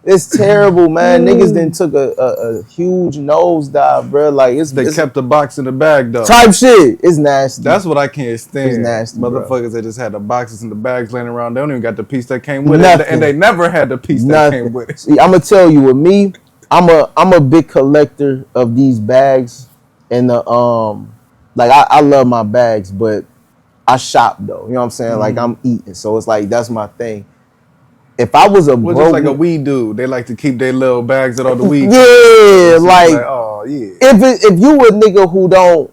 It's terrible, man. Niggas then took a huge nosedive, bro. Like they kept the box in the bag though. Type shit. It's nasty. That's what I can't stand. It's nasty, motherfuckers that just had the boxes and the bags laying around. They don't even got the piece that came with Nothing. it, and they never had the piece that came with it. See, I'm gonna tell you, with me, I'm a big collector of these bags, and the like I love my bags, but I shop though. You know what I'm saying? Like I'm eating, so it's like that's my thing. If I was just like a weed dude, they like to keep their little bags at all the weed. Yeah, like oh yeah. If you a nigga who don't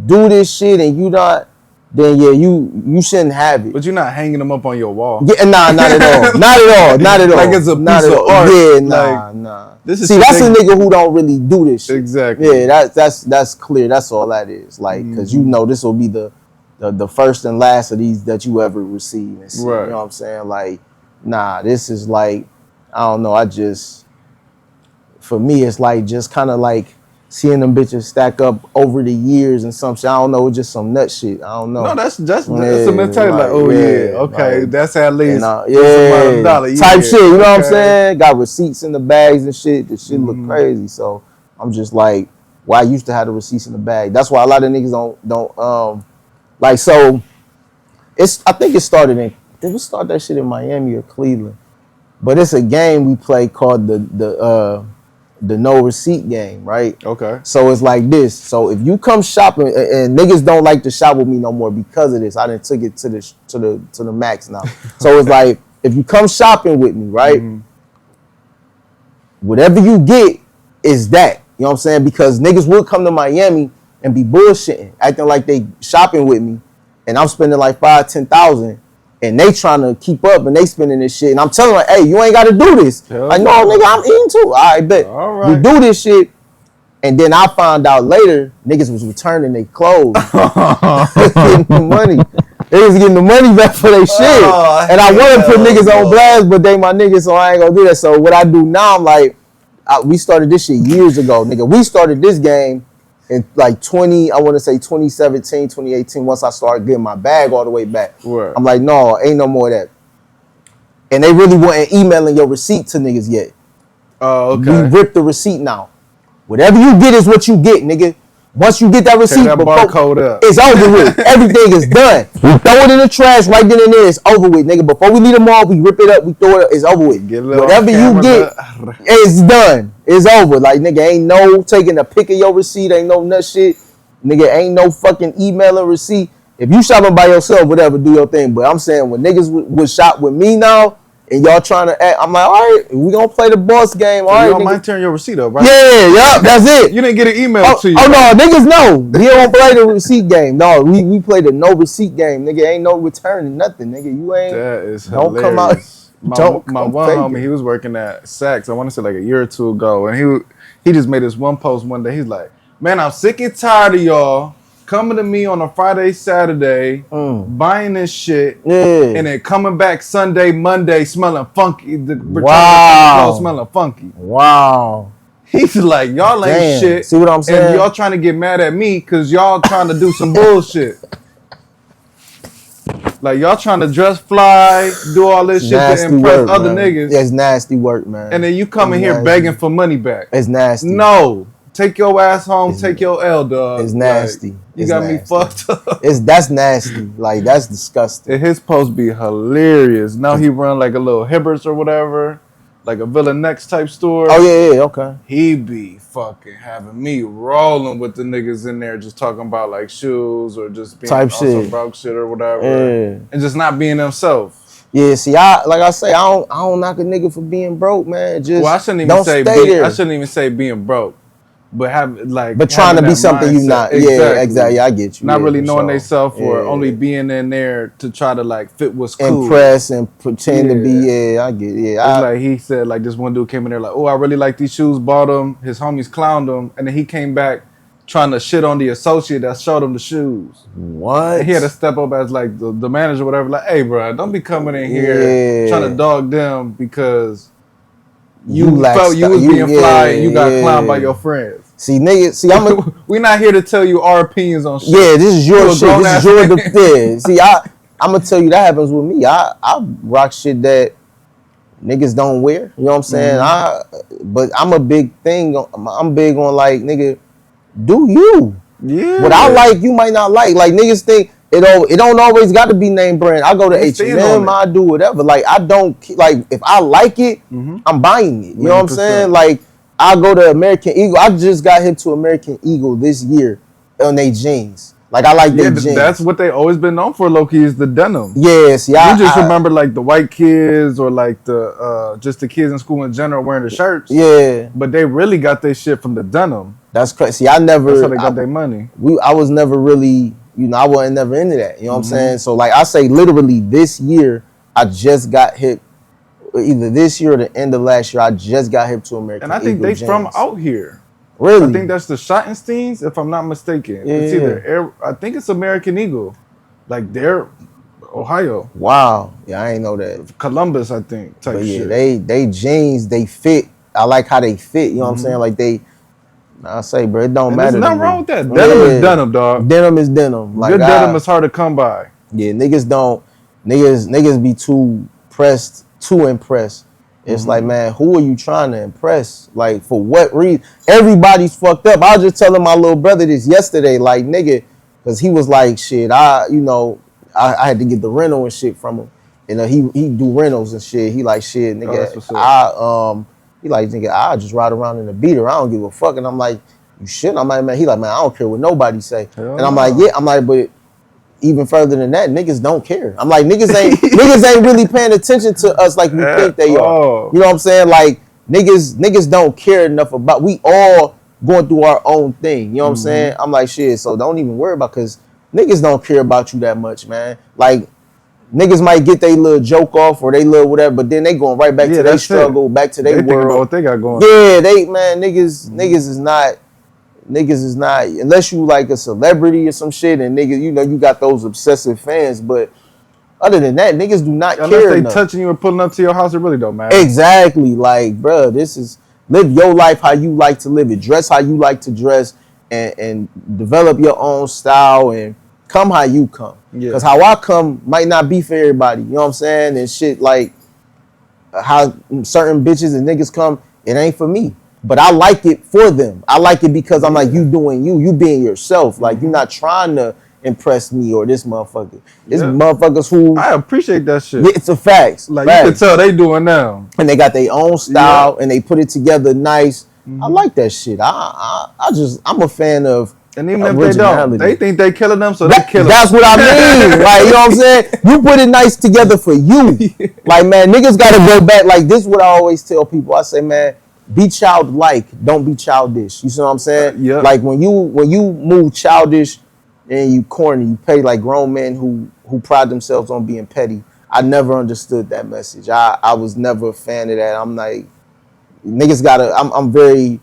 do this shit and you not, then yeah, you shouldn't have it. But you're not hanging them up on your wall. Yeah, nah, not at all, not at all, not at all. Like it's a piece of art. Yeah, like, nah. This is see, that's a nigga who don't really do this shit. Exactly. Yeah, that's clear. That's all that is. Like, cause you know this will be the first and last of these that you ever receive and see. Right. You know what I'm saying? Like, nah, this is like, I don't know. For me, it's like just kind of like seeing them bitches stack up over the years and some shit. I don't know, it's just some nut shit. I don't know. No, that's a mentality. Like, oh yeah, okay, like, that's at least $dollar. Type shit. You know what I'm saying? Got receipts in the bags and shit. The shit look crazy. So I'm just like, well, I used to have the receipts in the bag. That's why a lot of niggas don't like. So I think it started in. Did we start that shit in Miami or Cleveland? But it's a game we play called the no receipt game, right? Okay. So it's like this. So if you come shopping, and niggas don't like to shop with me no more because of this. I done took it to the max now. So it's like if you come shopping with me, right? Whatever you get is that. You know what I'm saying? Because niggas would come to Miami and be bullshitting, acting like they shopping with me, and I'm spending like $5,000-$10,000. And they trying to keep up and they spending this shit. And I'm telling them, like, hey, you ain't got to do this. Like, no, nigga, I'm eating too. All right, bet. All right. You do this shit. And then I found out later, niggas was returning their clothes. Getting the money. They was getting the money back for their shit. And I want to put niggas on blast, but they my niggas, so I ain't going to do that. So what I do now, I'm like, we started this shit years ago, nigga. We started this game in like 2017, 2018, once I started getting my bag all the way back. Right. I'm like, no, ain't no more of that. And they really wasn't emailing your receipt to niggas yet. Oh, okay. We ripped the receipt now. Whatever you get is what you get, nigga. Once you get that receipt, that barcode up. It's over with. Everything is done. We throw it in the trash right then and there. It's over with, nigga. Before we leave the mall, we rip it up. We throw it up. It's over with. Whatever you get, it's done. It's over. Like, nigga, ain't no taking a pic of your receipt. Ain't no nut shit. Nigga, ain't no fucking emailing receipt. If you shopping by yourself, whatever, do your thing. But I'm saying when niggas would shop with me now, and y'all trying to act, I'm like, all right, we gonna play the boss game. All right, you don't mind turning your receipt up, right? Yeah, that's it. You didn't get an email to you. Oh no, niggas know. We don't play the receipt game. No, we play the no receipt game. Nigga, ain't no returning nothing. Nigga, you ain't. That is don't hilarious. Come out. My one homie, he was working at Saks. I want to say like a year or two ago, and he just made this one post one day. He's like, man, I'm sick and tired of y'all coming to me on a Friday, Saturday, buying this shit, and then coming back Sunday, Monday, smelling funky. Wow. Smelling funky. Wow. He's like, y'all ain't shit. See what I'm saying? And y'all trying to get mad at me because y'all trying to do some bullshit. Like, y'all trying to dress fly, do all this shit to impress other niggas. It's nasty work, man. And then you come in here begging for money back. It's nasty. No. Take your ass home. Take your L, dog. It's nasty. Like, you got me fucked up. That's nasty. Like, that's disgusting. And his post be hilarious. Now he run like a little Hibbers or whatever, like a Villa Next type store. Oh yeah, okay. He be fucking having me rolling with the niggas in there, just talking about like shoes or just being type on some broke shit or whatever, and just not being himself. Yeah, see, like I say, I don't knock a nigga for being broke, man. Just Well, I shouldn't even don't say stay there. I shouldn't even say being broke, but But trying to having be that something you mindset. not. Yeah, Exactly. exactly. I get you. Not Yeah, really for knowing sure. themselves or only Yeah. being in there to try to like fit what's cool. Impress and pretend to be. Yeah. Yeah, I get. It's Yeah, like he said, like this one dude came in there like, oh, I really like these shoes, bought them. His homies clowned him, and then he came back trying to shit on the associate that showed him the shoes. And he had to what? step up as like the manager or whatever, like, hey, bro, don't be coming in here trying to Yeah. dog them because You you lack felt you style. was being fly and you got clowned by Yeah. your friends. See, nigga. See, I'm a. We're not here to tell you our opinions on shit. Yeah, this is your You a shit. grown This is ass your. man. Yeah. See, I'm gonna tell you that happens with me. I rock shit that niggas don't wear. You know what I'm saying? But I'm a big thing. I'm big on like nigga, do you? What I Yeah. like, you might not like. Like niggas think it don't always got to be name brand. I go to They stand on H&M, it. I do whatever. Like I don't like if I like it, I'm buying it. You know what I'm 100%. saying? Like I go to American Eagle. I just got hip to American Eagle this year on they jeans. Like I like Yeah, their jeans. that's what they always been known for, low-key, is the denim. Yes, yeah. You just remember like the white kids or like the just the kids in school in general wearing the shirts. Yeah, But they really got their shit from the denim. that's crazy. See, I never. That's how they got their money. I was never really, I wasn't never into that. You know what I'm Mm-hmm. saying? So like I say, literally this year, I just got hip. Either this year or the end of last year, I just got hip to American And I think Eagle they jeans. from out here. Really? I think that's the Schottensteins, if I'm not mistaken. Yeah. It's either I think it's American Eagle. Like they're Ohio. Wow. Yeah, I ain't know that. Columbus, I think, type But yeah, shit. they jeans, they fit. I like how they fit. You know what I'm Mm-hmm. saying? Like I say, bro, it don't And matter. there's nothing to wrong me. with that. Denim is denim, dog. Denim is denim. Like Good denim is hard to come by. Yeah, niggas be too pressed to impress. It's like, man, who are you trying to impress? Like, for what reason? Everybody's fucked up. I was just telling my little brother this yesterday, like, nigga, because he was like, shit, I had to get the rental and shit from him. You know, he do rentals and shit. He like, shit, nigga, that's what's up. he like, nigga, I just ride around in a beater. I don't give a fuck. And I'm like, you shit? I'm like, man, he like, man, I don't care what nobody say. Hell and I'm no. like, yeah. I'm like, but even further than that, niggas don't care. I'm like, niggas ain't really paying attention to us like we think they are. You know what I'm saying? Like niggas don't care enough about. We all going through our own thing. You know what I'm saying? I'm like, shit. So don't even worry about, because niggas don't care about you that much, man. Like niggas might get their little joke off or they little whatever, but then they going right back to their struggle, back to their They think about world. what they got going. Yeah, niggas is not, unless you like a celebrity or some shit, and niggas, you got those obsessive fans, but other than that, niggas do not Unless care they enough. touching you or pulling up to your house, it really don't matter. Exactly, like, bro, this is live your life how you like to live it, dress how you like to dress, and develop your own style and come how you come. Yeah. Because how I come might not be for everybody, you know what I'm saying? And shit, like how certain bitches and niggas come, it ain't for me. But I like it for them. I like it because I'm like, you doing you being yourself. Like, you're not trying to impress me or this motherfucker. This motherfuckers who I appreciate that shit. Yeah, it's a facts. Like facts. you can tell they doing now. And they got their own style and they put it together nice. I like that shit. I'm a fan of. And even if they don't, they think they killing them, so they kill them. That's what I mean. Like, you know what I'm saying? You put it nice together for you. Like, man, niggas gotta go back. Like, this is what I always tell people. I say, man, be childlike, don't be childish. You see what I'm saying? Yeah. Like when you move childish and you corny, you pay like grown men who pride themselves on being petty. I never understood that message. I was never a fan of that. I'm like, niggas gotta. I'm very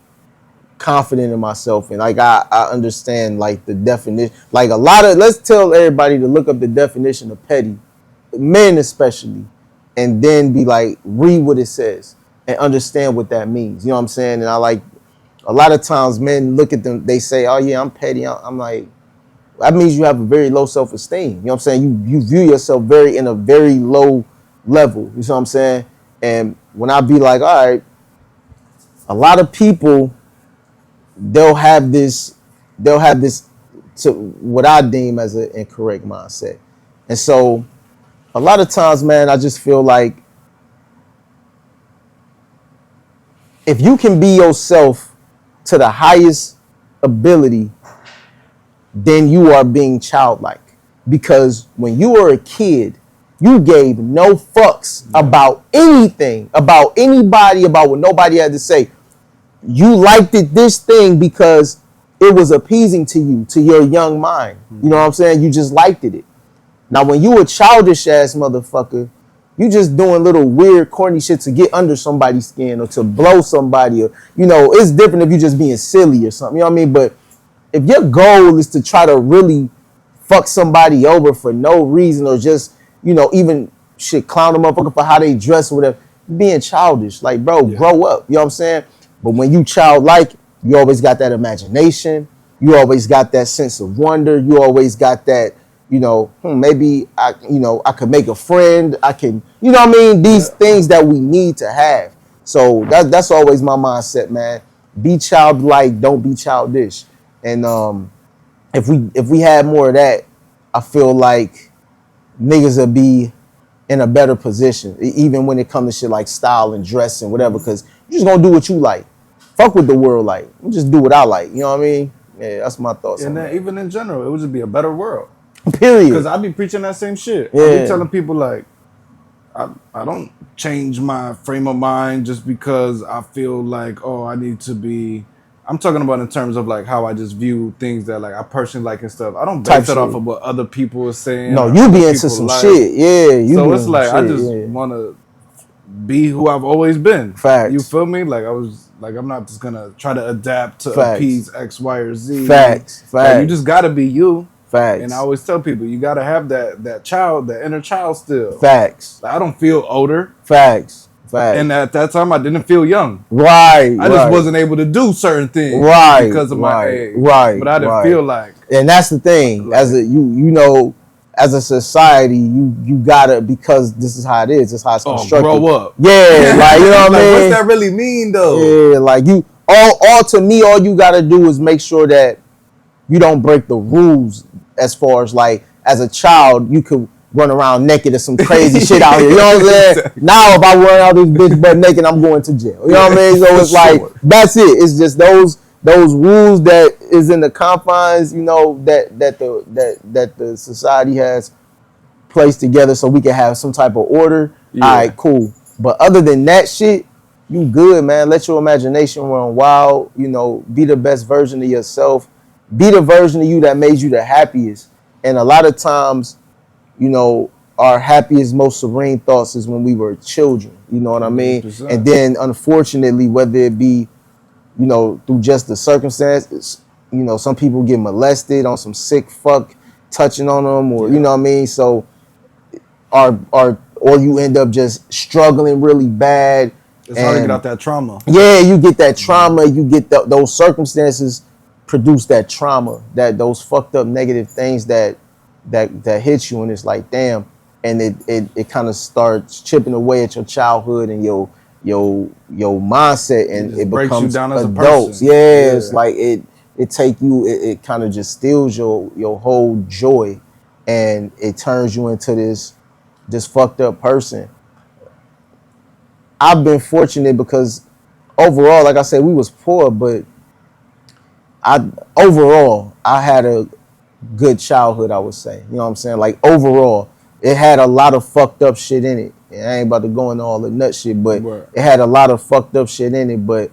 confident in myself, and like I understand like the definition. Like let's tell everybody to look up the definition of petty, men especially, and then be like, read what it says and understand what that means. You know what I'm saying? And I like, a lot of times men look at them, they say, oh yeah, I'm petty. I'm like, that means you have a very low self-esteem. You know what I'm saying? You view yourself in a very low level. You see what I'm saying? And when I be like, all right, a lot of people, they'll have this to what I deem as an incorrect mindset. And so a lot of times, man, I just feel like if you can be yourself to the highest ability, then you are being childlike. Because when you are a kid, You gave no fucks about anything, about anybody, about what nobody had to say. You liked this thing because it was appeasing to you, to your young mind. You know what I'm saying? You just liked it. Now, when you a childish ass motherfucker, you just doing little weird, corny shit to get under somebody's skin or to blow somebody. Or, it's different if you just being silly or something. You know what I mean? But if your goal is to try to really fuck somebody over for no reason or just, even shit, clown a motherfucker for how they dress or whatever, being childish. Like, bro, grow up. You know what I'm saying? But when you childlike, you always got that imagination. You always got that sense of wonder. You always got that, maybe I could make a friend. I can, you know what I mean? These things that we need to have. So that's always my mindset, man. Be childlike, don't be childish. And if we had more of that, I feel like niggas would be in a better position, even when it comes to shit like style and dress and whatever, because you're just gonna do what you like. Fuck what the world like. You just do what I like. You know what I mean? Yeah, that's my thoughts. And then even in general, it would just be a better world. Period. Because I be preaching that same shit. Yeah. I be telling people like, I don't change my frame of mind just because I feel like, I need to be. I'm talking about in terms of like how I just view things that like I personally like and stuff. I don't base it off of what other people are saying. No, you be into some shit. Yeah. So it's like I just want to be who I've always been. Facts. You feel me? Like I'm not just gonna try to adapt to appease X, Y, or Z. Facts. Like, you just gotta be you. Facts. And I always tell people you gotta have that child, that inner child still. Facts. Like, I don't feel older. Facts. And at that time, I didn't feel young. Right. I just wasn't able to do certain things. Right. Because of my age. Right. But I didn't feel like. And that's the thing. As a society, you gotta, because this is how it is. This is how it's constructed. Grow up. Yeah. Like, you know what I mean? What's that really mean though? Yeah. Like all to me, all you gotta do is make sure that you don't break the rules. As far as like, as a child, you could run around naked or some crazy shit out here. You know what I'm saying? Exactly. Now if I run out this bitch butt naked, I'm going to jail. You know what I mean? So it's like, that's it. It's just those rules that is in the confines, that the society has placed together so we can have some type of order. Yeah. All right, cool. But other than that shit, you good, man. Let your imagination run wild. Be the best version of yourself. Be the version of you that made you the happiest. And a lot of times, our happiest, most serene thoughts is when we were children. You know what I mean? 100%. And then, unfortunately, whether it be, through just the circumstances, some people get molested on some sick fuck touching on them, or you know what I mean. So, or you end up just struggling really bad. It's hard to get out that trauma. Yeah, you get that trauma. You get those circumstances produce that trauma, those fucked up negative things that hits you, and it's like, damn, and it kind of starts chipping away at your childhood and your mindset, and it becomes you down as adults. Yeah, it's like it kind of just steals your whole joy, and it turns you into this fucked up person. I've been fortunate because overall, like I said, we was poor, but I had a good childhood, I would say. You know what I'm saying? Like, overall, it had a lot of fucked up shit in it. And I ain't about to go into all the nut shit, but it had a lot of fucked up shit in it. But,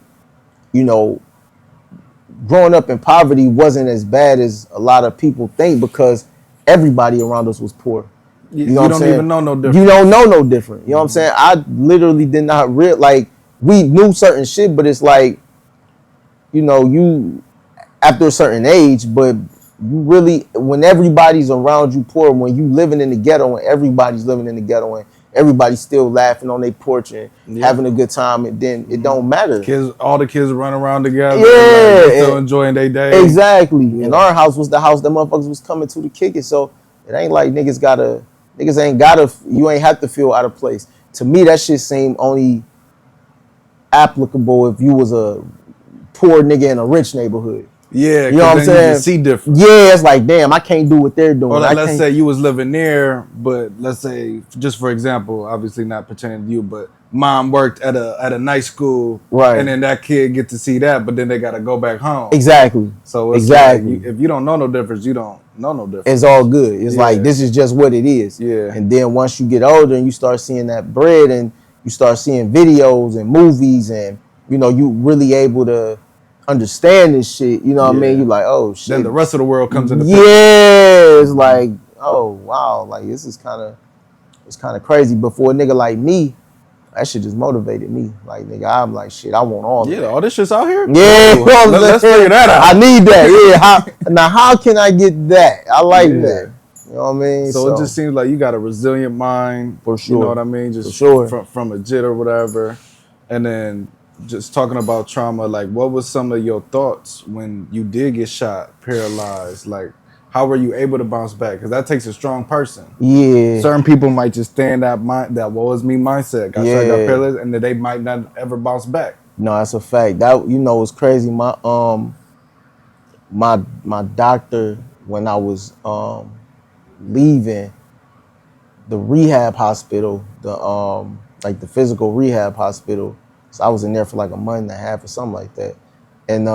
growing up in poverty wasn't as bad as a lot of people think, because everybody around us was poor. You know what I'm saying? Even know no different. You don't know no different. You know what I'm saying? I literally did not like, we knew certain shit, but it's like, you after a certain age, but you really, when everybody's around you poor, when you living in the ghetto and everybody's living in the ghetto and everybody's still laughing on their porch and having a good time, and then it don't matter. All the kids run around together. Yeah. Like, still enjoying their day. Exactly. Yeah. And our house was the house that motherfuckers was coming to kick it. So it ain't like you ain't have to feel out of place. To me, that shit seemed only applicable if you was a poor nigga in a rich neighborhood. Yeah, you know what I'm saying? You see different. Yeah, it's like, damn, I can't do what they're doing. Or let's say you was living there, but let's say, just for example, obviously not pertaining to you, but mom worked at a nice school, right? And then that kid get to see that, but then they got to go back home. Exactly. So it's like, if you don't know no difference, you don't no difference. It's all good. It's like, this is just what it is. Yeah. And then once you get older and you start seeing that bread and you start seeing videos and movies and, you know, you really able to understand this shit, you know what I mean? You like, oh shit. Then the rest of the world comes into picture. Yeah, it's like, oh wow, like this is it's kind of crazy. But for a nigga like me, that shit just motivated me. Like, nigga, I'm like, shit, I want all of that. All this shit's out here? Yeah, let's figure that out. I need that. Yeah, how can I get that? I like that. You know what I mean? So it just seems like you got a resilient mind. For sure. You know what I mean? Just from a jit or whatever. And then just talking about trauma, like what was some of your thoughts when you did get shot, paralyzed? Like, how were you able to bounce back? Because that takes a strong person. Yeah. Certain people might just stay in that woe is me mindset. Got shot, got paralyzed, and then they might not ever bounce back. No, that's a fact. That, you know, it's crazy. My doctor, when I was leaving the rehab hospital, the physical rehab hospital, so I was in there for like a month and a half or something like that. And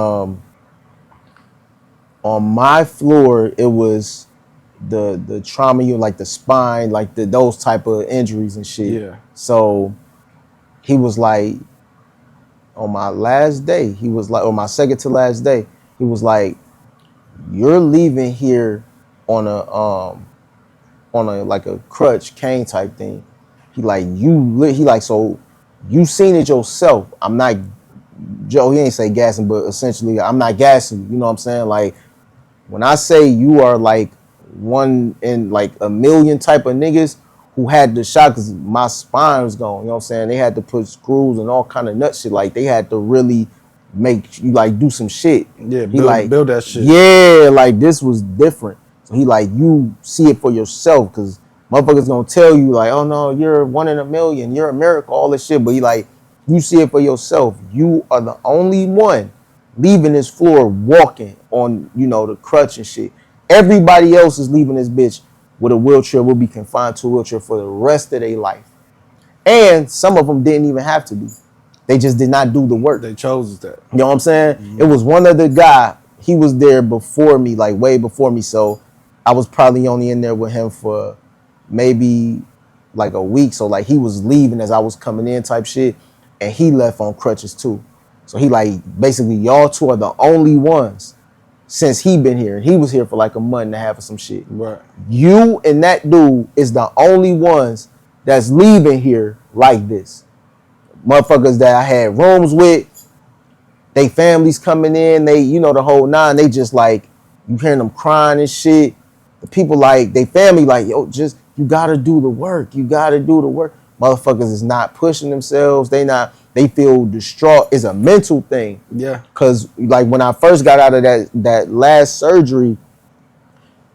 on my floor, it was the trauma, like the spine, like those type of injuries and shit. Yeah. So he was like, on my last day, he was like, or my second to last day, he was like, you're leaving here on a like a crutch cane type thing. He like, so you seen it yourself. I'm not, Joe, he ain't say gassing, but essentially I'm not gassing you. You know what I'm saying? Like, when I say you are like one in like a million type of niggas who had the shot, because my spine was gone, you know what I'm saying? They had to put screws and all kind of nut shit. Like, they had to really make you like do some shit. Yeah, build that shit. Yeah, like this was different. So he like, you see it for yourself, because motherfuckers gonna tell you like, oh no, you're one in a million, you're a miracle, all this shit. But he like, you see it for yourself. You are the only one leaving this floor walking on, you know, the crutch and shit. Everybody else is leaving this bitch with a wheelchair, will be confined to a wheelchair for the rest of their life. And some of them didn't even have to be. They just did not do the work. They chose that. You know what I'm saying? Mm-hmm. It was one other guy. He was there before me, like way before me. So I was probably only in there with him for maybe like a week. So like he was leaving as I was coming in type shit. And he left on crutches too. So he like, basically y'all two are the only ones since he been here. He was here for like a month and a half or some shit. Right. You and that dude is the only ones that's leaving here like this. Motherfuckers that I had rooms with, they families coming in, they, you know, the whole nine, they just like, you hearing them crying and shit. The people like, they family like, yo, just, you gotta do the work. You gotta do the work. Motherfuckers is not pushing themselves. They feel distraught. It's a mental thing. Yeah. Cause like when I first got out of that last surgery,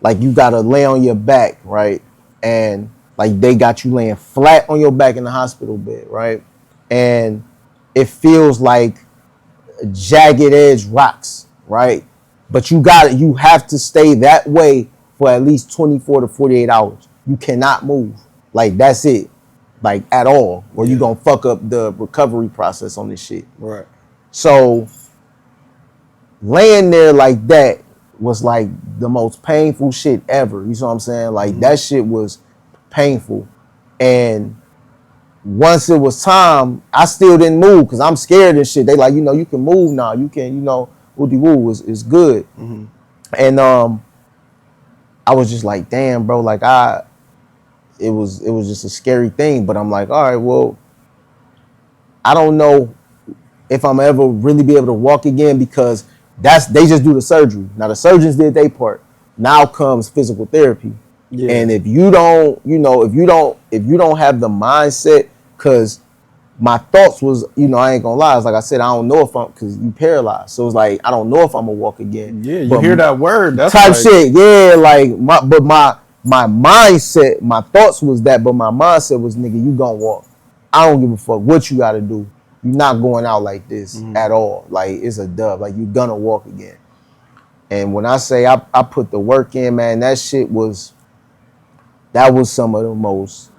like you gotta lay on your back, right? And like they got you laying flat on your back in the hospital bed, right? And it feels like jagged edge rocks, right? But you have to stay that way for at least 24 to 48 hours. You cannot move. Like that's it. Like at all, or you gonna fuck up the recovery process on this shit. Right. So laying there like that was like the most painful shit ever. You know what I'm saying? Like that shit was painful. And once it was time, I still didn't move because I'm scared and shit. They like, you know, you can move now. You can, you know, woody woo is good. Mm-hmm. And I was just like, damn, bro, like it was just a scary thing. But I'm like, all right, well, I don't know if I'm ever really be able to walk again because they just do the surgery. Now the surgeons did their part. Now comes physical therapy. Yeah. And if you don't, you know, if you don't have the mindset, because my thoughts was, you know, I ain't gonna lie. It's like I said, I don't know if because you paralyzed. So it's like, I don't know if I'm gonna walk again. Yeah, you hear that word. That's type shit. Yeah, like, my mindset, my thoughts was that, but my mindset was, nigga, you gonna walk. I don't give a fuck what you gotta do. You're not going out like this at all. Like, it's a dub. Like, you gonna walk again. And when I say I put the work in, man, that was some of the most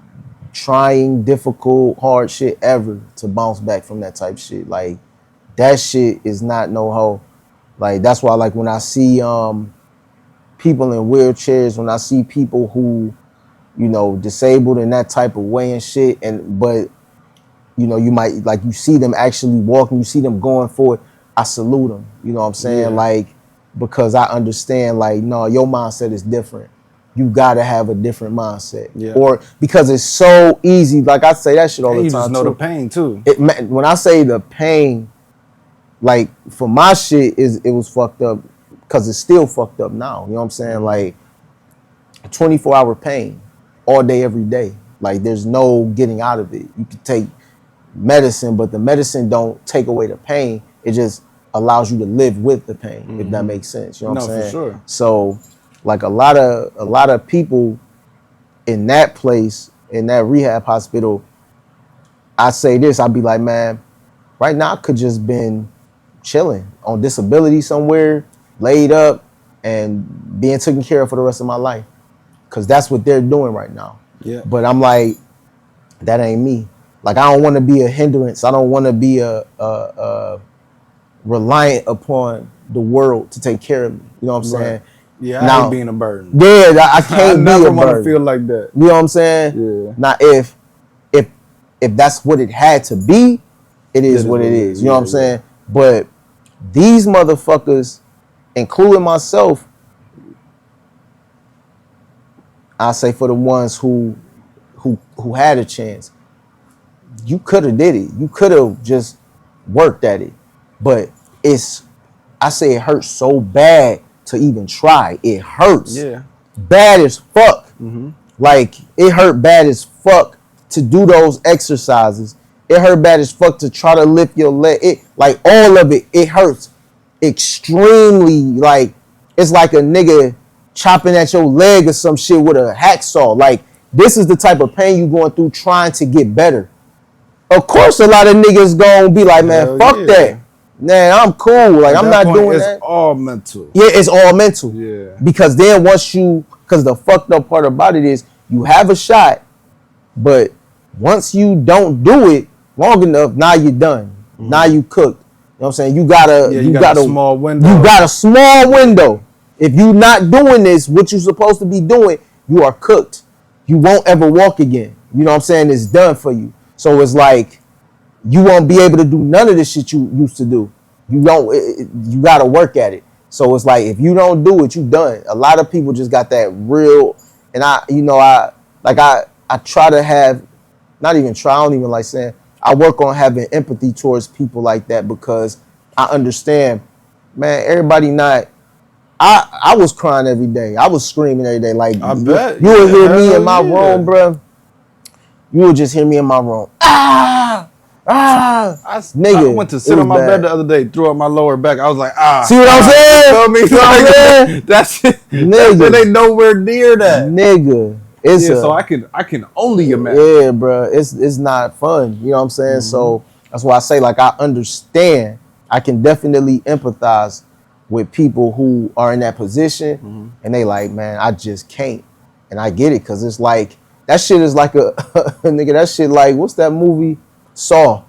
trying, difficult, hard shit ever to bounce back from that type shit. Like, that shit is not no hoe. Like, that's why, like, when I see people in wheelchairs, when I see people who, you know, disabled in that type of way and shit, but you know, you might, like, you see them actually walking, you see them going forward, I salute them. You know what I'm saying? Yeah. Like, because I understand, like, no, your mindset is different. You gotta have a different mindset. Yeah. Or because it's so easy, like I say that shit all And the you time. just know too. the pain too. When I say the pain, like, for my shit, it was fucked up because it's still fucked up now. You know what I'm saying? Like, 24-hour pain all day, every day. Like, there's no getting out of it. You can take medicine, but the medicine don't take away the pain. It just allows you to live with the pain, if that makes sense. You know what I'm saying? For sure. So, like, a lot of people in that place, in that rehab hospital, I say this, I'd be like, man, right now I could just been chilling on disability somewhere, laid up, and being taken care of for the rest of my life. Because that's what they're doing right now. Yeah. But I'm like, that ain't me. Like, I don't want to be a hindrance. I don't want to be a reliant upon the world to take care of me. You know what I'm saying? Yeah, I now, hate being a burden. Yeah, I can't I never be a want to burden. feel like that. You know what I'm saying? Yeah. Now, if that's what it had to be, it is what it is. You know what I'm saying? But these motherfuckers, including myself, I say for the ones who had a chance, you could have did it. You could have just worked at it. But I say it hurts so bad to even try. It hurts. Yeah. Bad as fuck. Like, it hurt bad as fuck to do those exercises. It hurt bad as fuck to try to lift your leg. Like, all of it, it hurts extremely. Like, it's like a nigga chopping at your leg or some shit with a hacksaw. Like, this is the type of pain you going through trying to get better. Of course, a lot of niggas gonna be like, man, Hell fuck yeah. that. Man, I'm cool. Like, I'm not doing that. It's all mental. Yeah, it's all mental. Yeah. Because then because the fucked up part about it is you have a shot, but once you don't do it long enough, now you're done. Now you cooked. You know what I'm saying? You got a small window. You got a small window. If you not doing this, what you supposed to be doing, you are cooked. You won't ever walk again. You know what I'm saying? It's done for you. So it's like, you won't be able to do none of the shit you used to do. You got to work at it. So it's like, if you don't do it, you done. A lot of people just got that real, and I try to have, not even try, I don't even like saying, I work on having empathy towards people like that, because I understand, man, everybody not, I was crying every day. I was screaming every day. Like, I bet. You would hear me in my yeah. room, bro. You would just hear me in my room. Nigga, I went to sit on my bed the other day, threw up my lower back. I was like, See what I'm saying? You feel me? See what I'm saying? That shit Nigga. ain't nowhere near that. Nigga. So I can only imagine. Yeah, bro. It's not fun. You know what I'm saying? So that's why I say, like, I understand. I can definitely empathize with people who are in that position, and they like, man, I just can't. And I get it, because it's like, that shit is like a nigga, that shit like, what's that movie? Saw.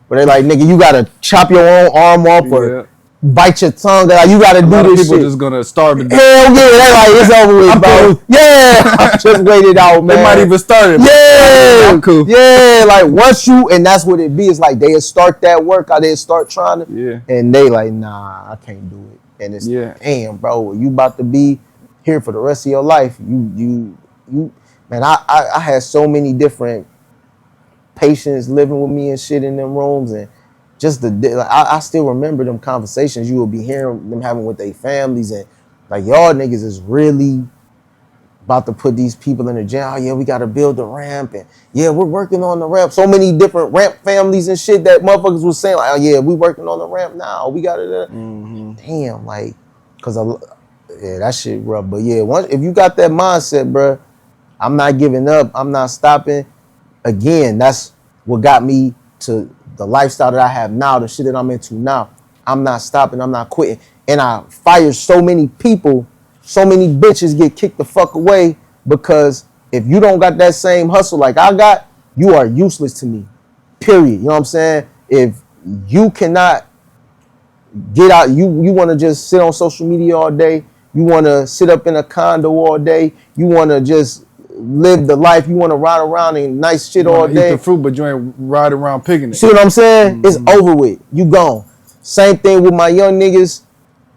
Where they like, nigga, you gotta chop your own arm off or bite your tongue. Like, you gotta do this people shit. just gonna starve to death. Hell yeah, they like, it's over with, bro. Yeah, I just waited out, man. They might even start it. Yeah, I'm cool. Yeah, like, once and that's what it be. It's like, they'll start that workout, they'll start trying to, and they like, nah, I can't do it. And it's, damn, bro, you about to be here for the rest of your life. You, man, I had so many different patients living with me and shit in them rooms, and just I still remember them conversations you will be hearing them having with their families, and like, y'all niggas is really about to put these people in the jail. Oh, yeah, we got to build a ramp, and yeah, we're working on the ramp. So many different ramp families and shit that motherfuckers was saying, like, oh yeah, we working on the ramp now. We got it. Damn, like, cause that shit rough. But yeah, if you got that mindset, bro, I'm not giving up. I'm not stopping. Again, that's what got me to the lifestyle that I have now, the shit that I'm into now. I'm not stopping. I'm not quitting. And I fire so many people. So many bitches get kicked the fuck away, because if you don't got that same hustle like I got, you are useless to me. Period. You know what I'm saying? If you cannot get out, you want to just sit on social media all day You want to sit up in a condo all day. You want to just live the life. You want to ride around in nice shit all day. Eat the fruit, but you ain't riding around picking it. See what I'm saying? It's over with. You gone. Same thing with my young niggas.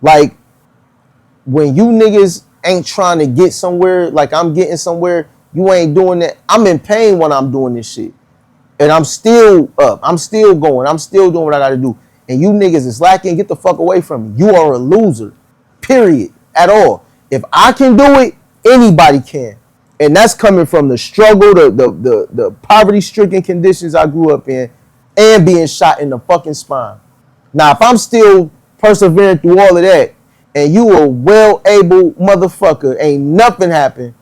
Like, when you niggas ain't trying to get somewhere, like I'm getting somewhere, you ain't doing that. I'm in pain when I'm doing this shit. And I'm still up. I'm still going. I'm still doing what I got to do. And you niggas is lacking. Get the fuck away from me. You are a loser. Period. At all. If I can do it, anybody can. And that's coming from the struggle, the poverty-stricken conditions I grew up in, and being shot in the fucking spine. Now, if I'm still persevering through all of that, and you a well-able motherfucker, ain't nothing happen,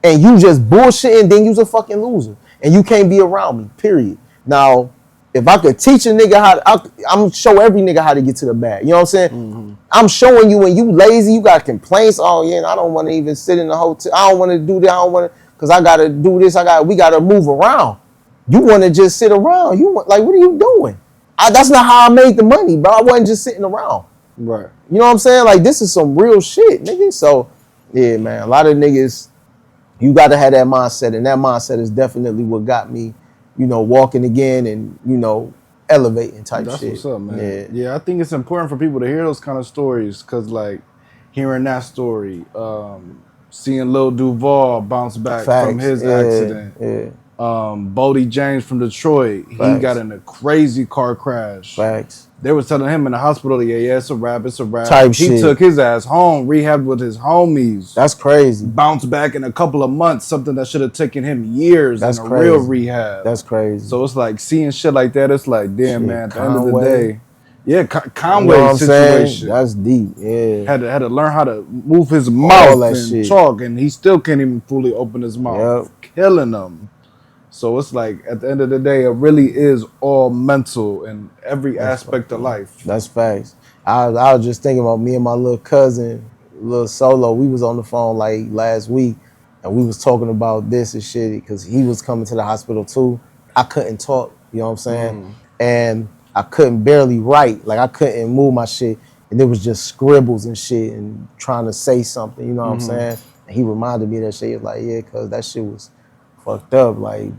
and you just bullshitting, then you's a fucking loser. And you can't be around me, period. Now, if I could teach a nigga I'm show every nigga how to get to the bag. You know what I'm saying? Mm-hmm. I'm showing you when you lazy, you got complaints. Oh, yeah, I don't want to even sit in the hotel. I don't want to do that. I don't want to, because I got to do this. We got to move around. You want to just sit around. Like, what are you doing? That's not how I made the money, bro. I wasn't just sitting around. Right. You know what I'm saying? Like, this is some real shit, nigga. So, yeah, man, a lot of niggas, you got to have that mindset. And that mindset is definitely what got me, walking again and, elevating type That's shit. That's what's up, man. Yeah, I think it's important for people to hear those kind of stories because, like, hearing that story, seeing Lil Duval bounce back from his accident. Yeah. Bodie James from Detroit, he got in a crazy car crash. Facts. They was telling him in the hospital, yeah, it's a wrap. Type he shit. took his ass home, rehabbed with his homies. That's crazy. Bounced back in a couple of months, something that should have taken him years in a real rehab. That's crazy. So it's like seeing shit like that, it's like, damn, man, at the end of the day. Yeah, Conway situation. That's deep, yeah. Had to learn how to move his mouth and talk, and he still can't even fully open his mouth. Yep. Killing him. So it's like, at the end of the day, it really is all mental in every aspect of life. That's facts. I was just thinking about me and my little cousin, Lil Solo. We was on the phone like last week, and we was talking about this and shit because he was coming to the hospital too. I couldn't talk, you know what I'm saying? And I couldn't barely write. Like, I couldn't move my shit. And it was just scribbles and shit and trying to say something, you know what I'm saying? And he reminded me of that shit. He was like, yeah, cuz that shit was fucked up. Like,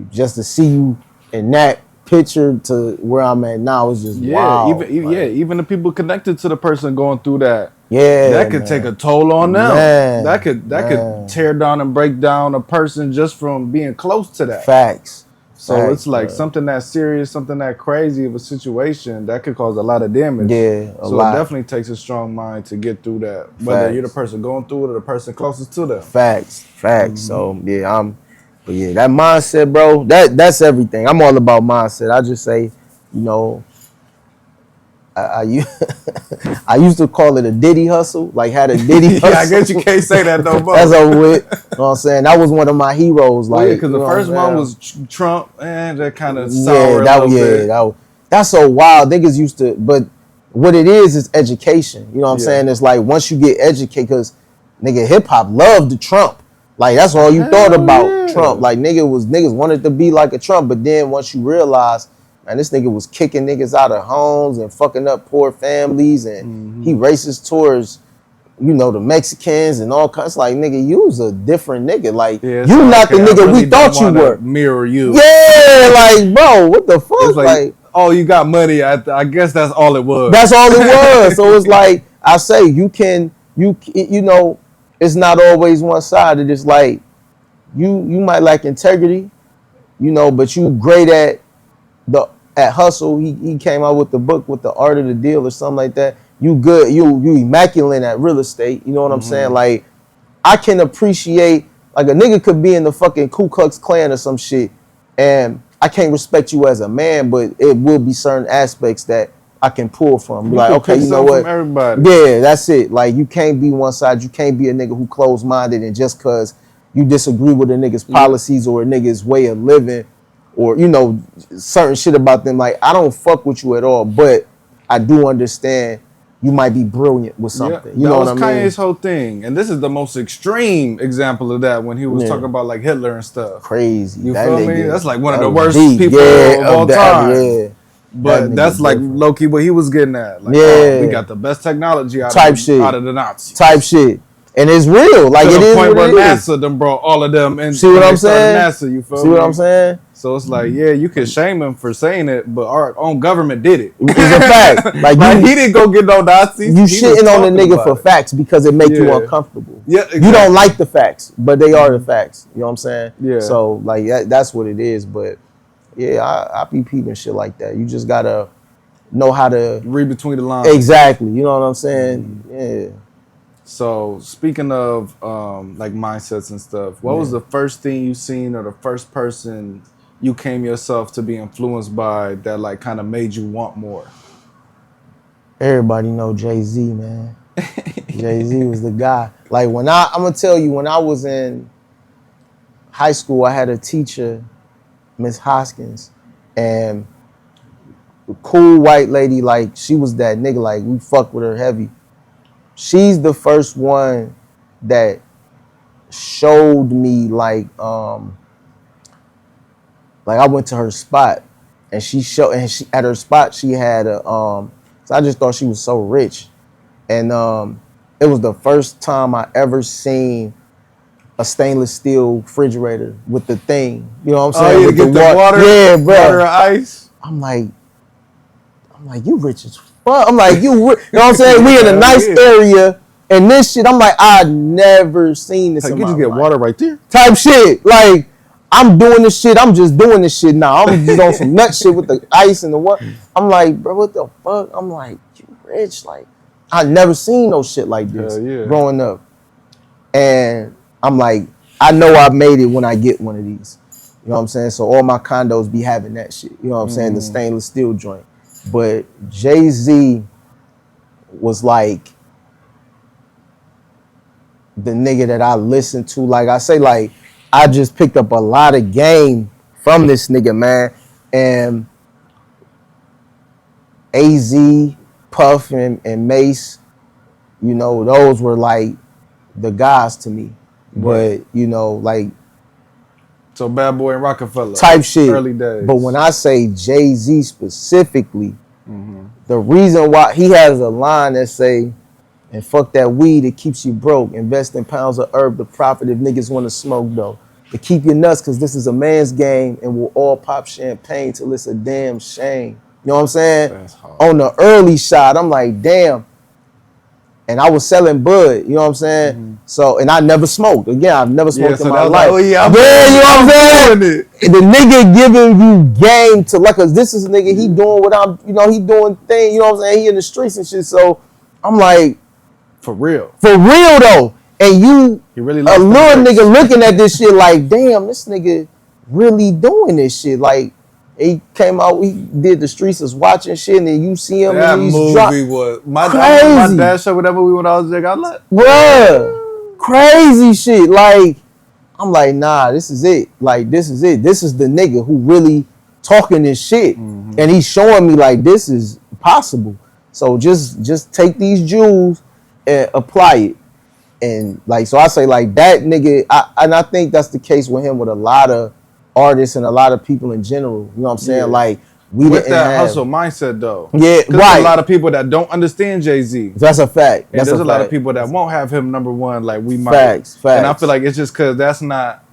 just to see you in that picture to where I'm at now is just wild. Even the people connected to the person going through that. Yeah, that could take a toll on them. Man, that could tear down and break down a person just from being close to that. Facts. So it's like something that serious, something that crazy of a situation that could cause a lot of damage. Yeah, so it definitely takes a strong mind to get through that. Whether you're the person going through it or the person closest to them. Facts. So But yeah, that mindset, bro, that's everything. I'm all about mindset. I just say, I used to call it a Diddy hustle, like had a Diddy hustle. Yeah, I guess you can't say that no more. That's over with. You know what I'm saying? That was one of my heroes. Like, because the first one was Trump, and that kind of sour that's so wild. Niggas used to, but what it is education. You know what I'm saying? It's like once you get educated, because nigga, hip hop loved the Trump. Like, that's all you thought about Trump. Like, niggas wanted to be like a Trump, but then once you realize, man, this nigga was kicking niggas out of homes and fucking up poor families, and he racist towards, the Mexicans and all kinds. Like, nigga, you's a different nigga. Like, you not the nigga really we thought you were. Mirror you. Yeah, like, bro, what the fuck? It's like, oh, you got money. I guess that's all it was. That's all it was. So it's like, I say, it's not always one side. It's just like, you might lack integrity, but you great at hustle. He came out with the book with the art of the deal or something like that. You good. You immaculate at real estate. You know what I'm saying? Like, I can appreciate, like, a nigga could be in the fucking Ku Klux Klan or some shit, and I can't respect you as a man, but it will be certain aspects that I can pull from. Be like, okay, you know what? Everybody. Yeah, that's it. Like, you can't be one side. You can't be a nigga who closed-minded and just because you disagree with a nigga's policies or a nigga's way of living or, certain shit about them. Like, I don't fuck with you at all, but I do understand you might be brilliant with something. You know what I mean? That was Kanye's whole thing. And this is the most extreme example of that when he was talking about, like, Hitler and stuff. Crazy. You feel me? That's like one of the worst people of all time. But that's like low key what he was getting at. Like, yeah, we got the best technology out of the Nazis. Type shit. And it's real. Like, it is point what where it is. NASA done brought all of them and see what I'm saying? NASA, you feel see me? what I'm saying? So it's like, yeah, you can shame him for saying it, but our own government did it. It's a fact. Like, he didn't go get no Nazis. You shitting on the nigga for facts because it make you uncomfortable. Yeah, exactly. You don't like the facts, but they are the facts. You know what I'm saying? Yeah. So, like, that's what it is. But, yeah, I be peeping shit like that. You just got to know how to... read between the lines. Exactly. You know what I'm saying? Yeah. So, speaking of, like, mindsets and stuff, what was the first thing you seen or the first person you came yourself to be influenced by that, like, kind of made you want more? Everybody know Jay-Z, man. Jay-Z was the guy. Like, I'm going to tell you, when I was in high school, I had a teacher, Miss Hoskins, and a cool white lady, like, she was that nigga, like, we fuck with her heavy. She's the first one that showed me, like I went to her spot, and she at her spot she had a so I just thought she was so rich, and it was the first time I ever seen a stainless steel refrigerator with the thing. You know what I'm saying? Oh, with get the water, yeah, bro. Water or ice. I'm like, you rich as fuck. I'm like, you know what I'm saying? We in a nice area, and this shit, I'm like, I'd never seen this. Like, in you my just get life. water right there. Type shit. Like, I'm doing this shit. I'm just doing this shit now. I'm just on some nut shit with the ice and the what. I'm like, bro, what the fuck? I'm like, you rich? Like, I never seen no shit like this growing up. And I'm like, I know I made it when I get one of these. You know what I'm saying? So all my condos be having that shit. You know what I'm saying? The stainless steel joint. But Jay-Z was like the nigga that I listened to. Like I say, like, I just picked up a lot of game from this nigga, man. And AZ, Puff, and Mace, you know, those were like the guys to me. But, you know, like, so Bad Boy and Rockefeller type shit. Early days. But when I say Jay-Z specifically, the reason why he has a line that say, and fuck that weed, it keeps you broke. Invest in pounds of herb to profit if niggas want to smoke though. To keep you nuts, cause this is a man's game and we'll all pop champagne till it's a damn shame. You know what I'm saying? That's hard. On the early side, I'm like, damn. And I was selling bud, you know what I'm saying? So, and I never smoked. Again, I've never smoked in my life. Like, oh yeah, you know what I'm saying? The nigga giving you game to, like, cause this is a nigga, he doing what I'm, you know, he doing things, you know what I'm saying? He in the streets and shit. So I'm like, for real though. And you, he really a little nigga looking at this shit like, damn, this nigga really doing this shit. Like, he came out, he did The Streets Is Watching shit, and then you see him. That and he's movie was my dad showed me that movie when I was young. I like, bruh, crazy shit. Like, I'm like, nah, this is it. Like, this is it. This is the nigga who really talking this shit, and he's showing me like this is possible. So just take these jewels and apply it. And like, so I say like that nigga, I think that's the case with him with a lot of artists and a lot of people in general. You know what I'm saying? Like, we with that hustle mindset though. Yeah, right. There's a lot of people that don't understand Jay-Z. That's a fact. And there's a lot of people that won't have him number one like we might. Facts. And I feel like it's just because that's not.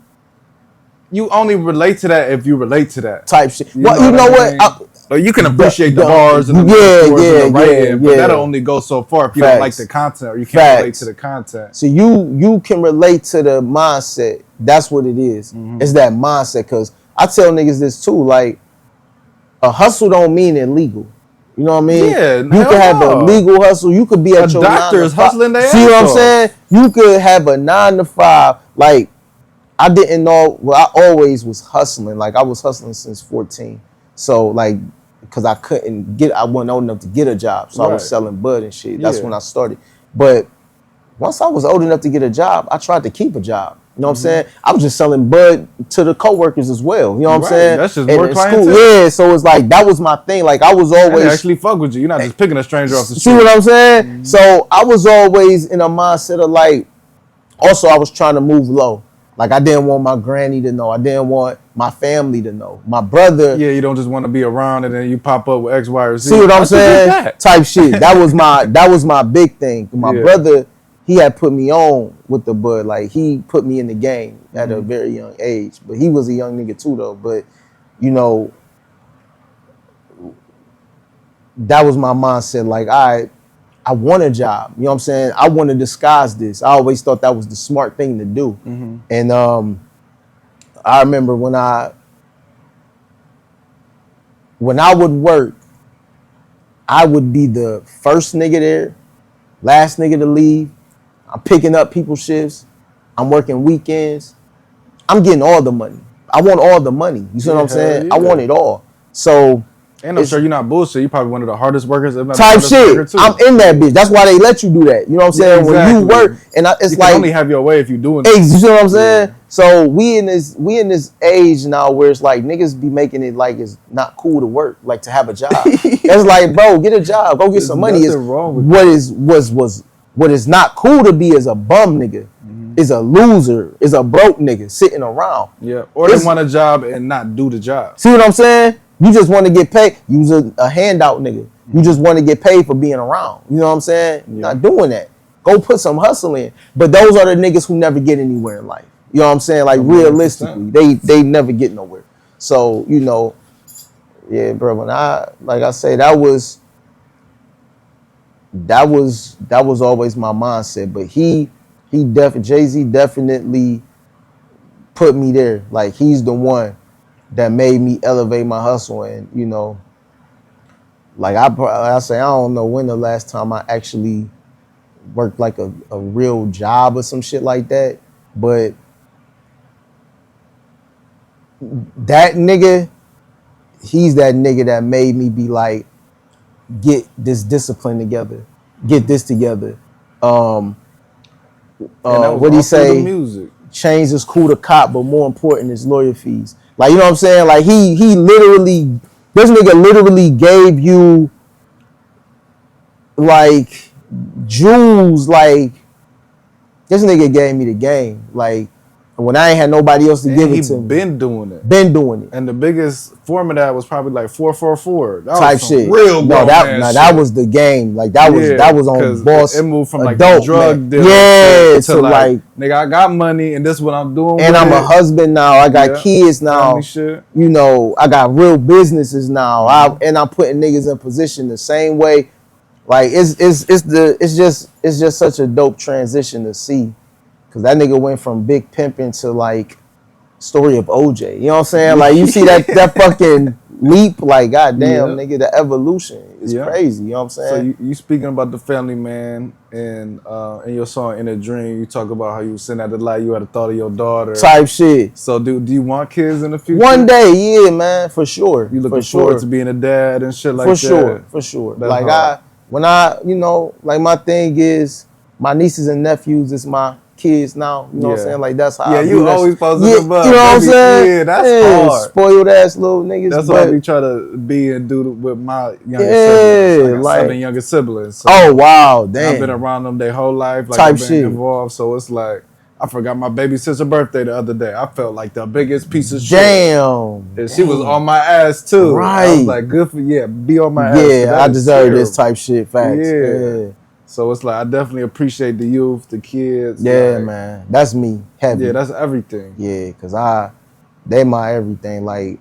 You only relate to that if you relate to that type shit. Well, you know what? Like, you can appreciate the bars and the writing, but that'll only go so far if you don't like the content or you can't relate to the content. So you can relate to the mindset. That's what it is. It's that mindset. Cause I tell niggas this too. Like, a hustle don't mean illegal. You know what I mean? Yeah, you can have a legal hustle. You could be at your doctor's hustling their ass off. See what I'm saying? You could have a 9 to 5. Like, I didn't know. Well, I always was hustling. Like, I was hustling since 14. So like, because I wasn't old enough to get a job. So I was selling bud and shit. That's when I started. But once I was old enough to get a job, I tried to keep a job. You know what I'm saying? I was just selling bud to the coworkers as well. You know what I'm saying? That's just more clientele. Yeah, so it's like, that was my thing. Like, I was always... They actually fuck with you. You're not just picking a stranger off the street. See what I'm saying? So I was always in a mindset of like, also I was trying to move low. Like, I didn't want my granny to know. I didn't want my family to know. My brother. Yeah, you don't just want to be around and then you pop up with X, Y, or Z. See what I'm saying? Type shit. That was my big thing. My brother, he had put me on with the bud. Like, he put me in the game at a very young age. But he was a young nigga too, though. But, you know, that was my mindset. Like, I want a job. You know what I'm saying? I want to disguise this. I always thought that was the smart thing to do. And I remember when I would work, I would be the first nigga there, last nigga to leave. I'm picking up people's shifts. I'm working weekends. I'm getting all the money. I want all the money. You see what I'm saying? Yeah. I want it all. So, and I'm sure you're not bullshit. You're probably one of the hardest workers. If not type shit. I'm in that bitch. That's why they let you do that. You know what I'm saying? Exactly. When you work, and it's like, you only have your way if you're doing it. You see what I'm saying? Yeah. So we in this age now where it's like niggas be making it like it's not cool to work, like to have a job. It's like, bro, get a job, go get some money. Is what is not cool to be is a bum nigga. Is a loser, is a broke nigga sitting around. Yeah, or they want a job and not do the job. See what I'm saying? You just want to get paid. You was a handout nigga. You just want to get paid for being around. You know what I'm saying? Yeah. Not doing that. Go put some hustle in. But those are the niggas who never get anywhere in life. You know what I'm saying? Like, 100%. Realistically, they never get nowhere. So, you know, yeah, bro, when like I say, that was always my mindset. But Jay-Z definitely put me there. Like, he's the one that made me elevate my hustle. And, you know, like I say, I don't know when the last time I actually worked like a real job or some shit like that. But that nigga, he's that nigga that made me be like, get this discipline together. Get this together. What do you say? Music. Change is cool to cop, but more important is lawyer fees. Like, you know what I'm saying? Like, he literally, this nigga literally gave you like jewels. Like, this nigga gave me the game. Like, when I ain't had nobody else to give it to me. Been doing it. Been doing it. And the biggest form of that was probably like 444. That type was some shit. Real that was the game. Like, that was on boss. It moved from like adult, drug deal to like, nigga, I got money and this is what I'm doing. And I'm a husband now. I got kids now. Shit. You know, I got real businesses now. I'm putting niggas in position the same way. Like, it's just such a dope transition to see. Cause that nigga went from big pimping to like story of OJ. You know what I'm saying? Like, you see that fucking leap, like, goddamn, nigga, the evolution is crazy. You know what I'm saying? So you speaking about the family, man, and in your song "In a Dream," you talk about how you was sitting at the light, you had a thought of your daughter, type shit. So do you want kids in the future? One day, yeah, man, for sure. You looking forward to being a dad and shit like that? For sure. That's like hard. You know, like, my thing is my nieces and nephews is my kids now, you know what I'm saying? Like, that's how I you always supposed to above. You know what I'm saying? Yeah, that's hard. Spoiled ass little niggas. That's what we try to be and do with my younger siblings. Like, 7 younger siblings. So oh, wow, damn. I've been around them their whole life. Like, type I've been shit. Involved. So it's like, I forgot my baby sister's birthday the other day. I felt like the biggest piece of shit. Damn. And she was on my ass too. Right. I was like, good for be on my ass. Yeah, I deserve this type shit. Facts. Yeah. So it's like, I definitely appreciate the youth, the kids. Yeah, like, man. That's me. Heavy. Yeah, that's everything. Yeah, because they my everything. Like,